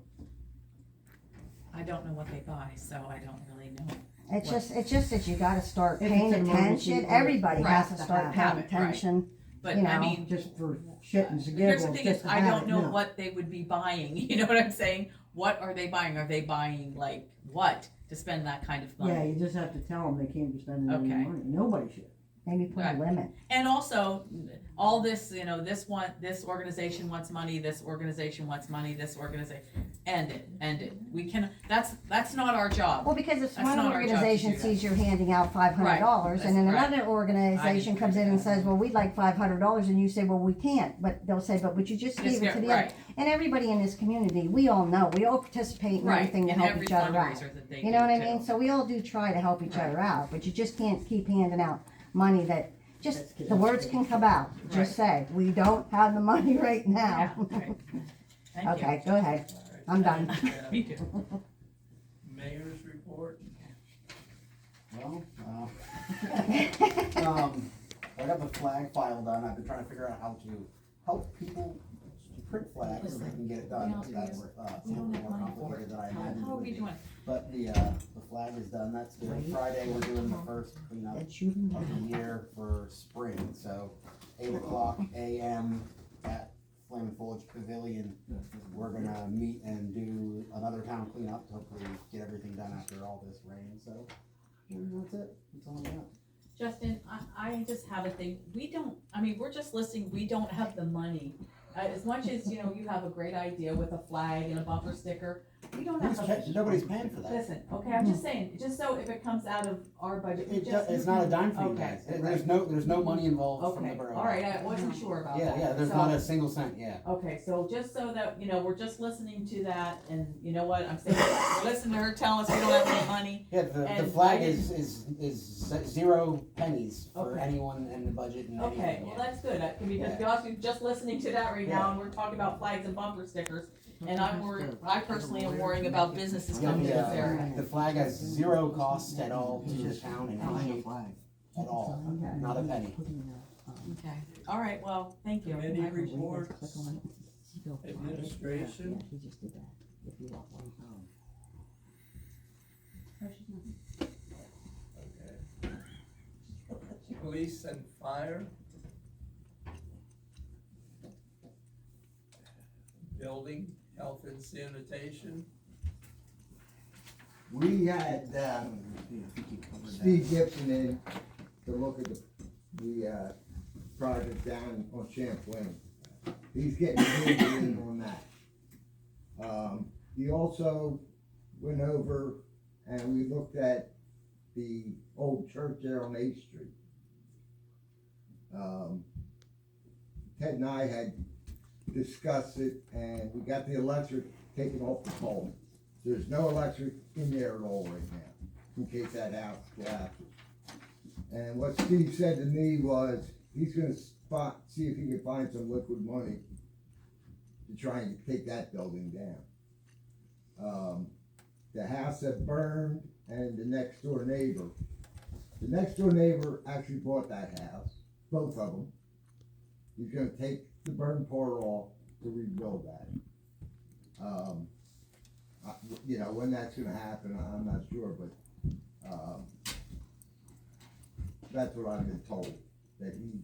I don't know what they buy, so I don't really know. It's just that you gotta start If paying it's an emergency, attention. or- Everybody Right, has to to start have paying it, right. attention. But You I know, mean, Just for shit and giggles. here's the thing just is, to I have don't it, know no. what they would be buying, you know what I'm saying? What are they buying? Are they buying like what to spend that kind of money? Yeah, you just have to tell them they can't be spending any Okay. money. Nobody should. maybe put a Right. limit. And also, all this, you know, this organization wants money, this organization wants money, this organization, end it. We can, that's not our job. Well, because if That's one not our job to organization do that. sees you're handing out $500, and then Right. another organization comes in and says, well, we'd like $500, and you say, well, we can't, but they'll say, but would you just give it to the other? Right, And everybody in this community, we all know, we all participate in right, everything to in help every each other out. fundraiser that they You know what I do, mean? too. So we all do try to help each Right. other out, but you just can't keep handing out money that, That's just, good. the words can come out. Just say, we don't have the money right now. Yeah, right. Thank you. Okay, go ahead. I'm done. Me too. Mayor's report. Well, I got the flag file done. I've been trying to figure out how to help people print flags so they can get it done. That's a little more complicated than I imagined. How are we doing? But the flag is done. That's good. Friday we're doing the first cleanup of the year for spring. So 8:00 a.m. at Flame and Foliage Pavilion, we're gonna meet and do another town cleanup to hopefully get everything done after all this rain. So that's it. That's all I got. Justin, I just have a thing, we're just listening, we don't have the money. As much as, you know, you have a great idea with a flag and a bumper sticker, we don't have the. Nobody's paying for that. Listen, okay, I'm just saying, just so if it comes out of our budget, we It's not a dime for you Okay, guys. There's no money involved from the Okay, borough. all right, I wasn't sure about that. Yeah, there's So- not a single cent, yeah. Okay, so just so that, you know, we're just listening to that, and you know what, I'm saying, listen to her tell us we don't have any money. Yeah, the And flag I is 0 pennies for Okay. anyone in the budget and Okay, anything, well, yeah. that's good, because you're just listening to that right now, and we're talking about flags and bumper stickers, and I personally am worrying about businesses coming to this area. The flag has 0 cost at all to the town in any shape at all, not a penny. Okay, all right, well, thank you. Committee I appreciate it. reports, administration. Okay. Police and fire. Building, health and sanitation. We had, Steve Gibson in to look at the project down on Champlain. He's getting moved in on that. He also went over and we looked at the old church there on 8th Street. Ted and I had discussed it and we got the electric taken off the pole. There's no electric in there at all right now, in case that house collapses. And what Steve said to me was, he's gonna see if he can find some liquid money to try and take that building down. The house that burned and the next door neighbor actually bought that house, both of them. He's gonna take the burn part off to rebuild that. You know, when that's gonna happen, I'm not sure, but, that's what I've been told, that he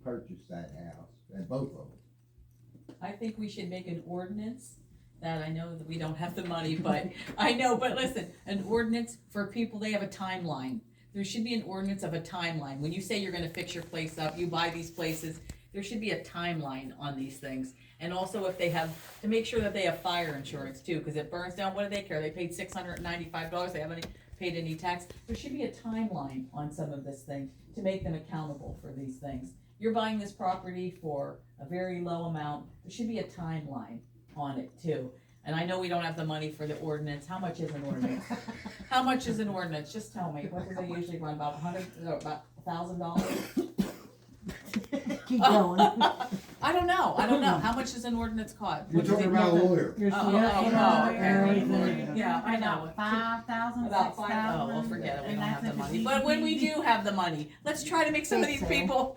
purchased that house, and both of them. I think we should make an ordinance that I know that we don't have the money, but I know, but listen, an ordinance for people, they have a timeline. There should be an ordinance of a timeline. When you say you're gonna fix your place up, you buy these places, there should be a timeline on these things. And also if they have, to make sure that they have fire insurance too, cause it burns down, what do they care? They paid $695, they haven't paid any tax. There should be a timeline on some of this thing to make them accountable for these things. You're buying this property for a very low amount, there should be a timeline on it too. And I know we don't have the money for the ordinance. How much is an ordinance? How much is an ordinance? Just tell me. What do they usually run? About about $1,000? Keep going. I don't know. How much does an ordinance cost? You're talking about a lawyer. You're Okay. Yeah, I know. 5,000, About 6,000. 5, oh, well, forget it, we and don't that's have the if it's money. But when we DPP. do have the money, let's try to make some of these Think so.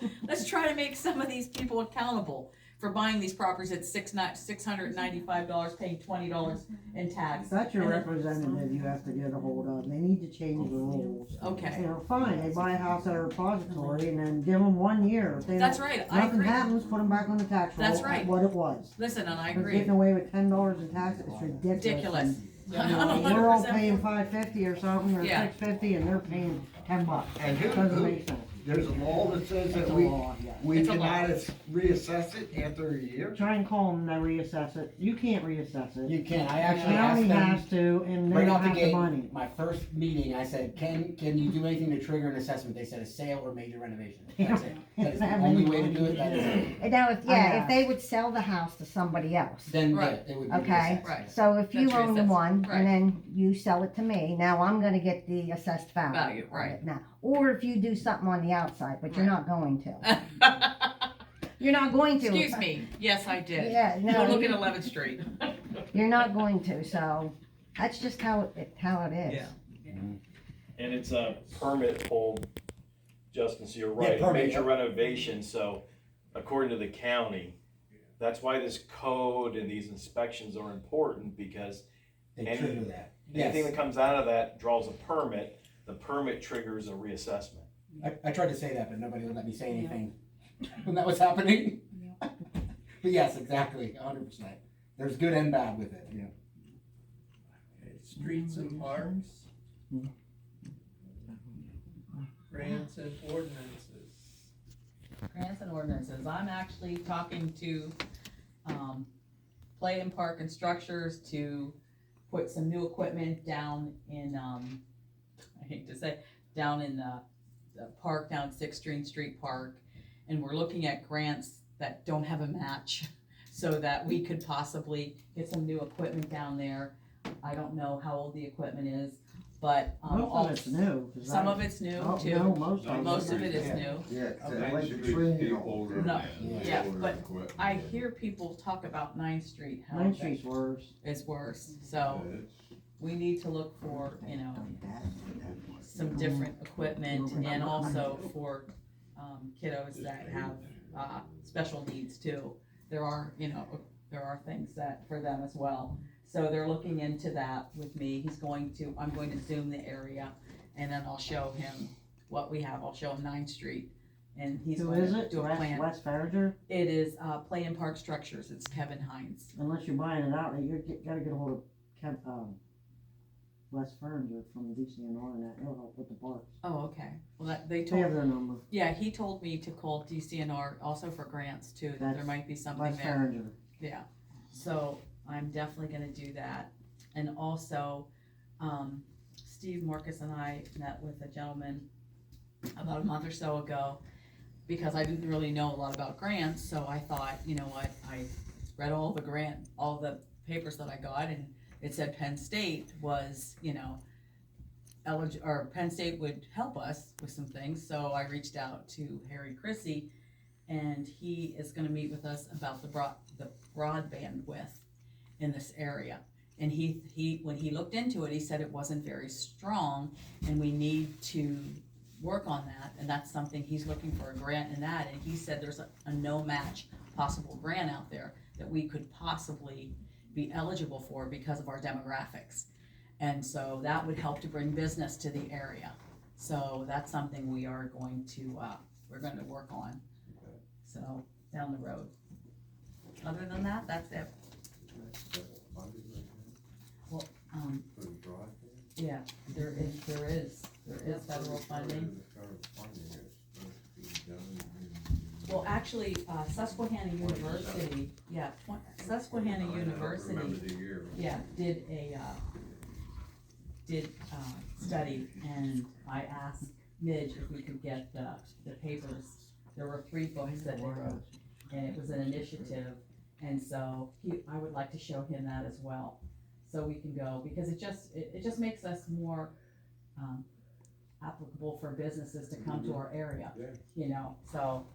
people, accountable for buying these properties at $695, paying $20 in tax. That's your And then- representative you have to get a hold of. They need to change the rules. Okay. You know, fine, they buy a house at a repository and then give them 1 year. If they That's don't- right, I Nothing agree. happens, put them back on the tax roll That's at right. what it was. Listen, and I They're agree. getting away with $10 in tax, it's ridiculous. Ridiculous. You know, we're all 100%. paying $550 or something, or Yeah. $650, and they're paying $10. And Doesn't make sense. there's a law that says It's that a we, law, yeah. we It's a cannot law. reassess it after a year. Try and call them, they reassess it. You can't reassess it. You can, I actually asked County them. has to, and they Right don't off the have the gate, money. my first meeting, I said, can you do anything to trigger an assessment? They said a sale or major renovation. That's it. That is the only way to do it, that is it. Now, if, I yeah, have. if they would sell the house to somebody else, Then, yeah, Right. it would be okay? reassessed. Right. So if you That's own the reassessed. one, Right. and then you sell it to me, now I'm gonna get the assessed value. Value, on right. it now. Or if you do something on the outside, but you're Right. not going to. You're not going to. Excuse me, yes, I did. Yeah, Go no, look at you- 11th Street. You're not going to, so that's just how it is. Yeah. And it's a permit pull, Justin, so you're Yeah, right, a permit, major yep. renovation, so according to the county, that's why this code and these inspections are important, because They Any- trigger that. anything Yes. that comes out of that draws a permit, the permit triggers a reassessment. I tried to say that, but nobody would let me say anything when that was happening. But yes, exactly, 100%. There's good and bad with it, yeah. Okay, streets and parks. Grants and ordinances. Grants and ordinances, I'm actually talking to, Play and Park and Structures to put some new equipment down in, I hate to say, down in the park, down 6th Street Park. And we're looking at grants that don't have a match, so that we could possibly get some new equipment down there. I don't know how old the equipment is, but, Most of it's new. 'cause some I- of it's new Oh, too. no, most of it is yeah. new. Yeah, 'cause Okay. it's like the tree. No, yeah, but I hear people talk about 9th Street, how 9th that Street's worse. is worse, so we need to look for, some different equipment, and also for, kiddos that have, special needs too. There are things that, for them as well. So they're looking into that with me. I'm going to zoom the area, and then I'll show him what we have. I'll show him 9th Street, and he's Who going is to it? do a plan. West Farringer? It is, Play and Park Structures. It's Kevin Hines. Unless you're buying it out, gotta get a hold of West Farringer from DCNR and that, he'll help with the parks. Oh, okay. Well, they They have told, their number. yeah, he told me to call DCNR also for grants too, that there That's might be something West there. Farringer. Yeah, so I'm definitely gonna do that. And also, Steve Marcus and I met with a gentleman about a month or so ago, because I didn't really know a lot about grants, so I thought, you know what, I read all the papers that I got, and it said Penn State was, Penn State would help us with some things, so I reached out to KRISTI, and he is gonna meet with us about the broadband width in this area. And he when he looked into it, he said it wasn't very strong, and we need to work on that, and that's something he's looking for, a grant in that, and he said there's a no match possible grant out there that we could possibly be eligible for because of our demographics. And so that would help to bring business to the area. So that's something we are going to, we're going to work on. So, down the road. Other than that, that's it. Well, yeah, there is federal funding. Well, actually, Susquehanna University, Susquehanna University, did study, and I asked Midge if we could get the papers. There were 3 books that they wrote, and it was an initiative, and so I would like to show him that as well. So we can go, because it just makes us more, applicable for businesses to come to our area, you know, so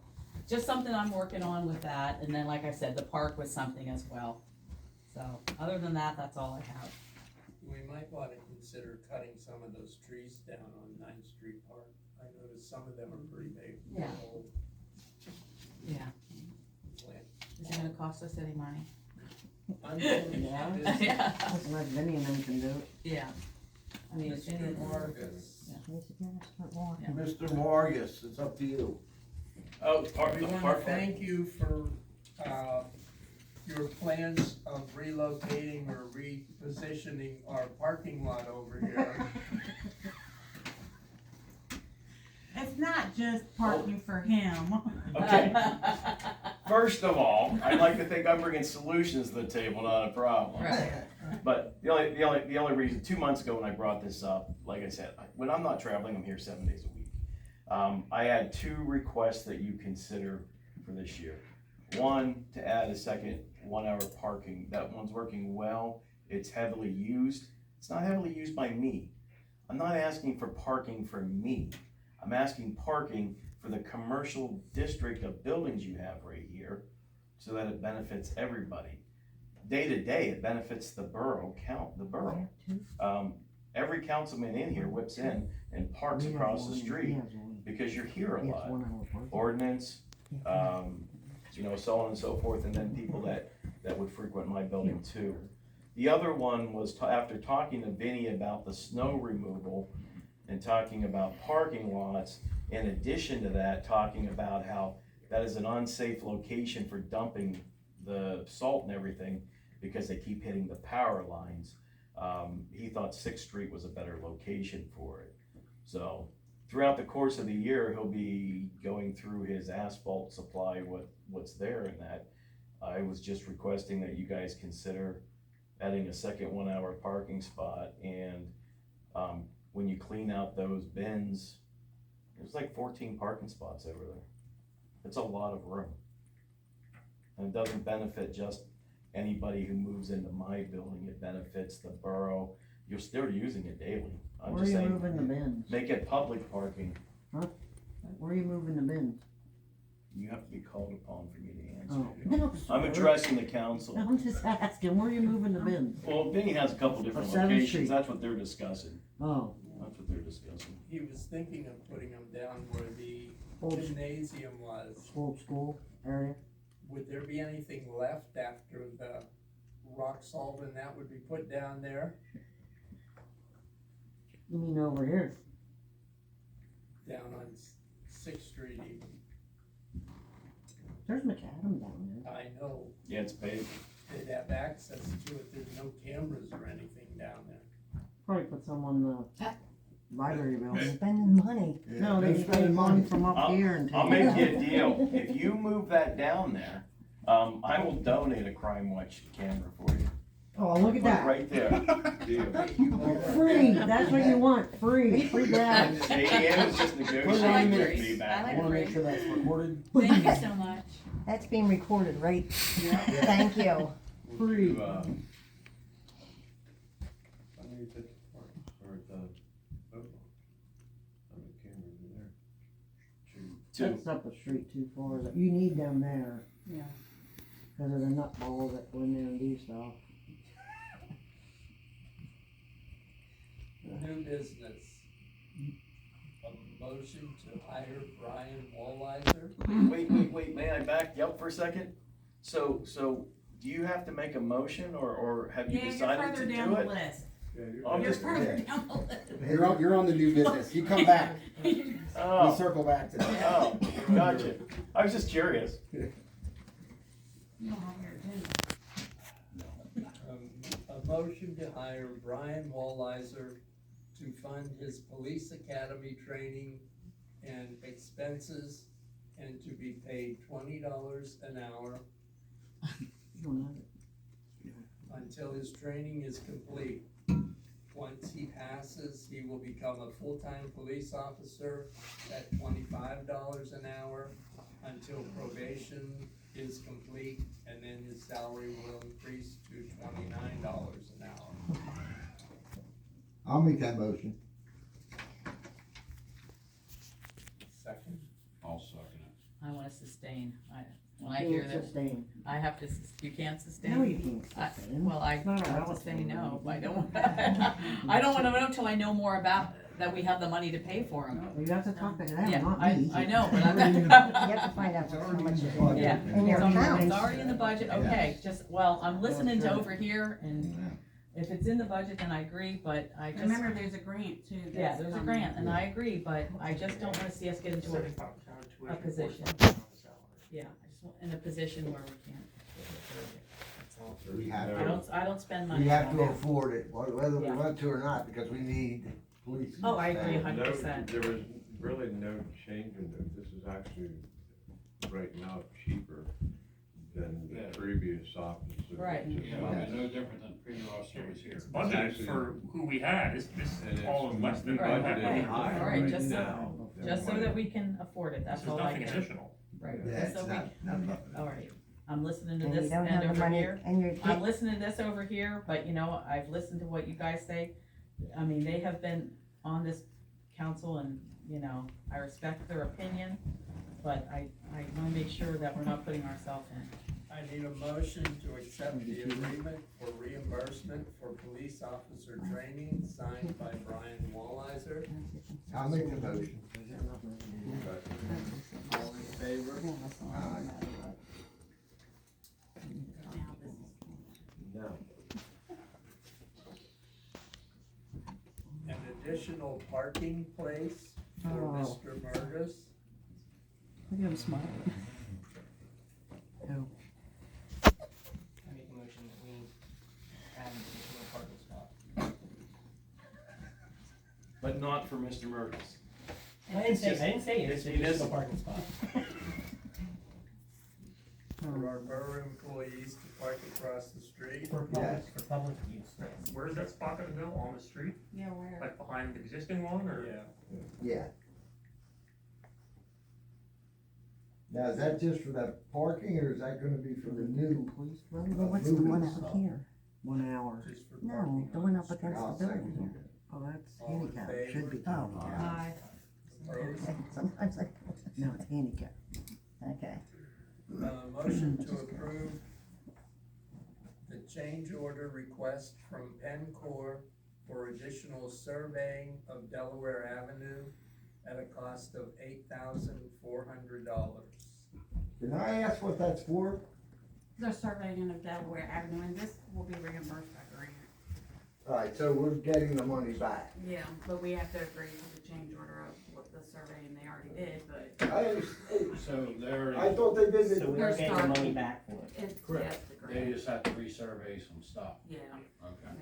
just something I'm working on with that, and then like I said, the park was something as well. So, other than that, that's all I have. We might wanna consider cutting some of those trees down on 9th Street Park. I noticed some of them are pretty big. Yeah. Old Yeah. plant. Is it gonna cost us any money? Unfortunately, Yeah. That's what Vinny and them can do. Yeah. I mean, it's in more. Mr. Morgus, it's up to you. Oh, we wanna thank you for, your plans of relocating or repositioning our parking lot over here. It's not just parking for him. Okay. First of all, I'd like to think I'm bringing solutions to the table, not a problem. Right. But the only reason, 2 months ago when I brought this up, like I said, when I'm not traveling, I'm here 7 days a week. I had 2 requests that you consider for this year. One, to add a second 1-hour parking. That one's working well. It's heavily used. It's not heavily used by me. I'm not asking for parking for me. I'm asking parking for the commercial district of buildings you have right here, so that it benefits everybody. Day to day, it benefits the borough. Every councilman in here whips in and parks across the street because you're here a lot. Ordinance, you know, so on and so forth, and then people that would frequent my building too. The other one was after talking to Vinny about the snow removal and talking about parking lots, in addition to that, talking about how that is an unsafe location for dumping the salt and everything because they keep hitting the power lines. He thought 6th Street was a better location for it. So throughout the course of the year, he'll be going through his asphalt supply, what's there in that. I was just requesting that you guys consider adding a second 1-hour parking spot, and when you clean out those bins, there's like 14 parking spots over there. It's a lot of room. And it doesn't benefit just anybody who moves into my building, it benefits the borough. You're still using it daily. I'm Where are just you saying, moving the bins? make it public parking. Huh? Where are you moving the bins? You have to be called upon for me to answer. Oh. you. No, I'm sir. addressing the council. I'm just asking, where are you moving the bins? Well, Vinny has a couple different 7th Street. locations, that's what they're discussing. Oh, That's what they're discussing. He was thinking of putting them down where the Old- gymnasium was. old school area? Would there be anything left after the rock salt and that would be put down there? You mean over here? Down on 6th Street even. There's McAdam down there. I know Yeah, it's paved. they'd have access to it, there's no cameras or anything down there. Probably put some on the library building. Spending money. No, they spend money from up here and. I'll make you a deal. If you move that down there, I will donate a Crime Watch camera for you. Oh, look at Put it that. right there. Deal. Free, that's what you want, free gas. ADM was just negotiating with me back I there. wanna make sure that's recorded. Thank you so much. That's being recorded, right? Thank you. Free. I need to park or the football. How many cameras in there? That's up the street too far, you need them there. Yeah. Cause of the nutballs that go in there and do stuff. New business. A motion to hire Brian Wallizer. Wait, may I back you up for a second? So do you have to make a motion or have you Yeah, you're decided further to down do the it? list. I'm You're just, further down the list. You're on the new business. You come back. We oh, circle back to that. oh, gotcha. I was just curious. You don't have your agenda. A motion to hire Brian Walliser to fund his police academy training and expenses and to be paid $20 an hour until his training is complete. Once he passes, he will become a full-time police officer at $25 an hour until probation is complete, and then his salary will increase to $29 an hour. I'll make that motion. Second? I'll second it. I wanna sustain, when I hear this, Sustain. I have to, you can't sustain? No, you can't sustain. Well, I It's not have to allowed say to. no, I don't, I don't wanna know till I know more about, that we have the money to pay for them. You have to talk to them, Yeah, not I me. know, but I'm You have to find out how much is in Yeah, in your so account. it's already in the budget, okay, just, well, I'm listening to over here, and if it's in the budget, then I agree, but I just. Remember, there's a grant too. Yeah, that's there's a coming. grant, and I agree, but I just don't wanna see us get into a position. Yeah, I just want, in a position where we can't. We have I don't spend money. We have on to that. afford it, whether we Yeah. want to or not, because we need police. Oh, I agree staff. 100%. There was really no change in it. This is actually right now cheaper than the previous officer. Right. Yeah, I mean, no different than previous officer was here. It's budgeted for who we had, this And it's all is less than. Right, that. okay, higher all right, right just so, now than just so what that we can afford it, that's There's all I nothing care. additional. Right, Yeah, just so it's we, not okay, all right, I'm listening to And you this don't end have the over money, here. and you're, I'm listening to this over here, but you know, I've listened to what you guys say. I mean, they have been on this council and, you know, I respect their opinion, but I wanna make sure that we're not putting ourselves in. I need a motion to accept the agreement for reimbursement for police officer training signed by Brian Walliser. I'll make the motion. All in favor? No. An additional parking place for Oh. Mr. Murtis. Look at him smiling. Who? I make a motion that we add an additional parking spot. But not for Mr. Murtis. I didn't say it's It's an additional municipal. parking spot. For our borough employees to park across the street. For public use, yes. Where's that spot gonna go, on the street, Yeah, where? like behind the existing one, or? Yeah. Yeah. Now, is that just for that parking, or is that gonna be for the new? well, what's the one out here? 1 hour. Just for No, parking the on one the up street. against the I'll building second here. Oh, that's All in handicap, favor? should be Oh. handicap. Aye. Opposed? Sometimes I, No, it's handicap. okay. Motion to approve the change order request from Pencor for additional surveying of Delaware Avenue at a cost of $8,400. Can I ask what that's for? The surveying of Delaware Avenue, and this will be reimbursed by grant. Alright, so we're getting the money back. Yeah, but we have to agree to the change order of what the surveying they already did, but I understand. So they're, I thought they did So it. we are getting the money back for it. it's, Correct. yes, the they grant, just have to resurvey some stuff. yeah. Okay.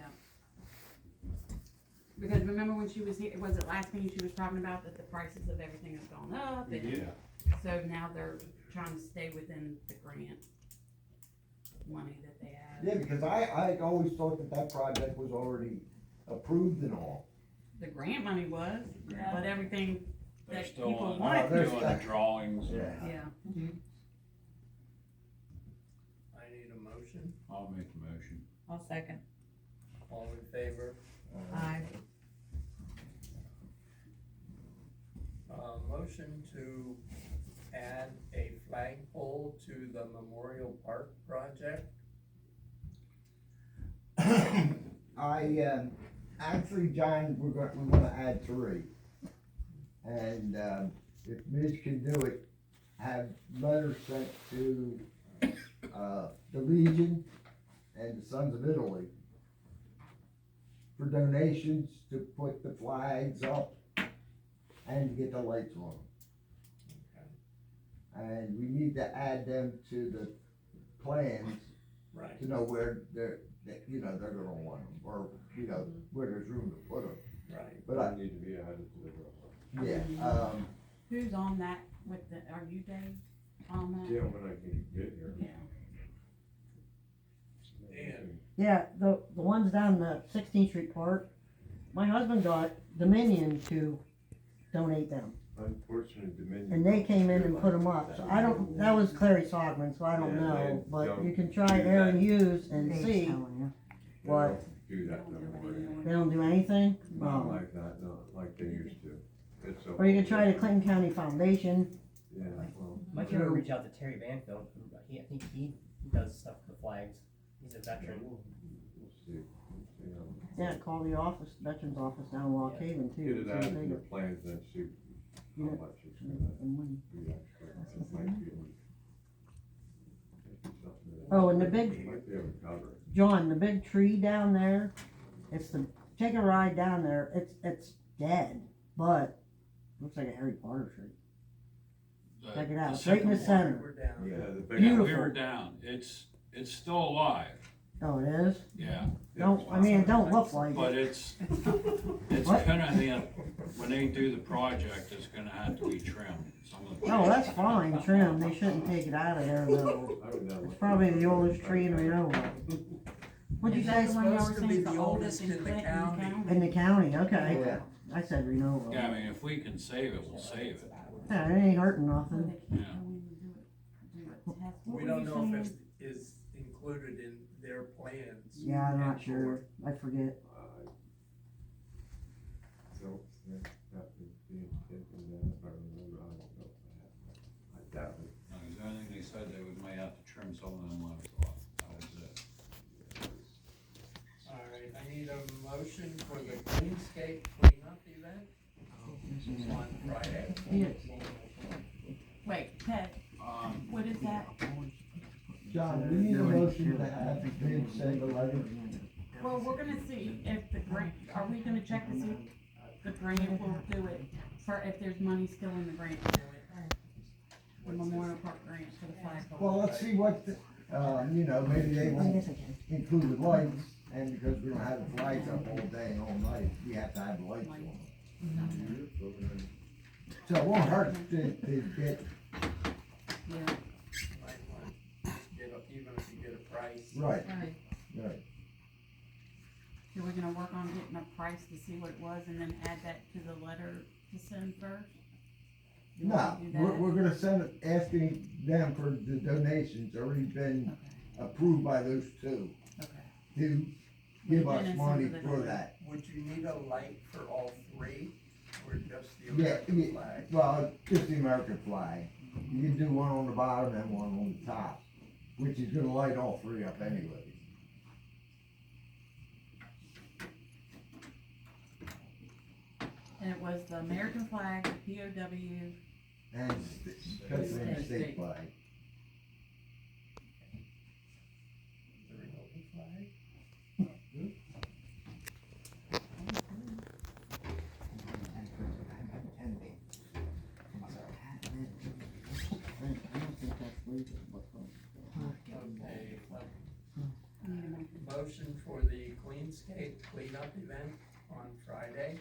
Because remember when she was here, was it last meeting she was talking about that the prices of everything has gone up? And Yeah. so now they're trying to stay within the grant money that they have. Yeah, because I always thought that project was already approved and all. The grant money was, but everything They're that still people on, wanted. there's doing that. the drawings. Yeah. Yeah. I need a motion. I'll make the motion. I'll second. All in favor? Aye. Motion to add a flagpole to the Memorial Park project. Actually, John, we wanna add 3. And, if Mitch can do it, have letters sent to, the Legion and the Sons of Italy for donations to put the flags up and to get the lights on. And we need to add them to the plans Right. to know where they're gonna want them, or, where there's room to put them. Right. But I, Need to be added to the road. yeah, Who's on that with the, are you Dave on that? Yeah, when I can get here. Yeah. And Yeah, the ones down the 16th Street Park, my husband got Dominion to donate them. Unfortunately, Dominion. And they came in and put them up, so I don't, that was Clary Sogman, so I don't Yeah, know, they but don't you can do try Aaron that. Hughes and Dave's see telling you. They what, don't do that no more. they don't do anything? Not Oh. like that, no, like they used to. It's so. Or you can try the Clinton County Foundation. Yeah, well. Might you ever reach out to Terry Banfield, I think he does stuff for the flags, he's a veteran. We'll see. Yeah, call the office, Veterans Office down in Lock Haven too. Get it see out what in they the got. plans and see how Yeah. much it's gonna be extra. It might be- Oh, and the big, Might be able to cover it. John, the big tree down there, take a ride down there, it's dead, but looks like a Harry Potter tree. Check it out, right in the center. we're down. Yeah, the big. Beautiful. We were down, it's still alive, Oh, it is? yeah. It don't look like But it. it's What? gonna, when they do the project, it's gonna have to be trimmed. Some of the Oh, that's fine, trim, they shouldn't take it out of there though. I would know. It's probably the oldest tree in Renovo. What'd you Is that say? the one y'all were supposed to be saying, the the oldest oldest in in the Clinton county. In the county, okay. Yeah. I said Renovo. Yeah, I mean, if we can save it, we'll save it. Yeah, it ain't hurting nothing. Yeah. We don't know if it is included in their plans. Yeah, I'm not sure, I forget. Don't think that would be taken down, if I remember, I don't know. I doubt it. No, the only thing they said they would, might have to trim some of them letters off, that was it. Alright, I need a motion for the Greenscape cleanup event on Friday. Wait, Ted, what is that? John, we need a motion to have Vince send a letter. Well, we're gonna see if the grant, are we gonna check to see if the grant will do it, for if there's money still in the grant to do it? The Memorial Park grant for the flagpole. Well, let's see what, maybe they won't include the lights, and because we don't have the flags up all day and all night, we have to have the lights on. So it won't hurt to get, Yeah. Might want to even if you get a price. right, Right. right. So we're gonna work on getting a price to see what it was and then add that to the letter to send first? You No, wanna do that? we're gonna send it, asking them for the donations, already been approved by those two, Okay. to give us Lieutenants money under the for door. that. Would you need a light for all three, or just the Yeah, American flag? well, just the American flag. You can do one on the bottom and one on the top, which is gonna light all three up anyway. And it was the American flag, the POW, And Pennsylvania state flag. The Renovo flag? Okay, motion for the Cleanscape cleanup event on Friday.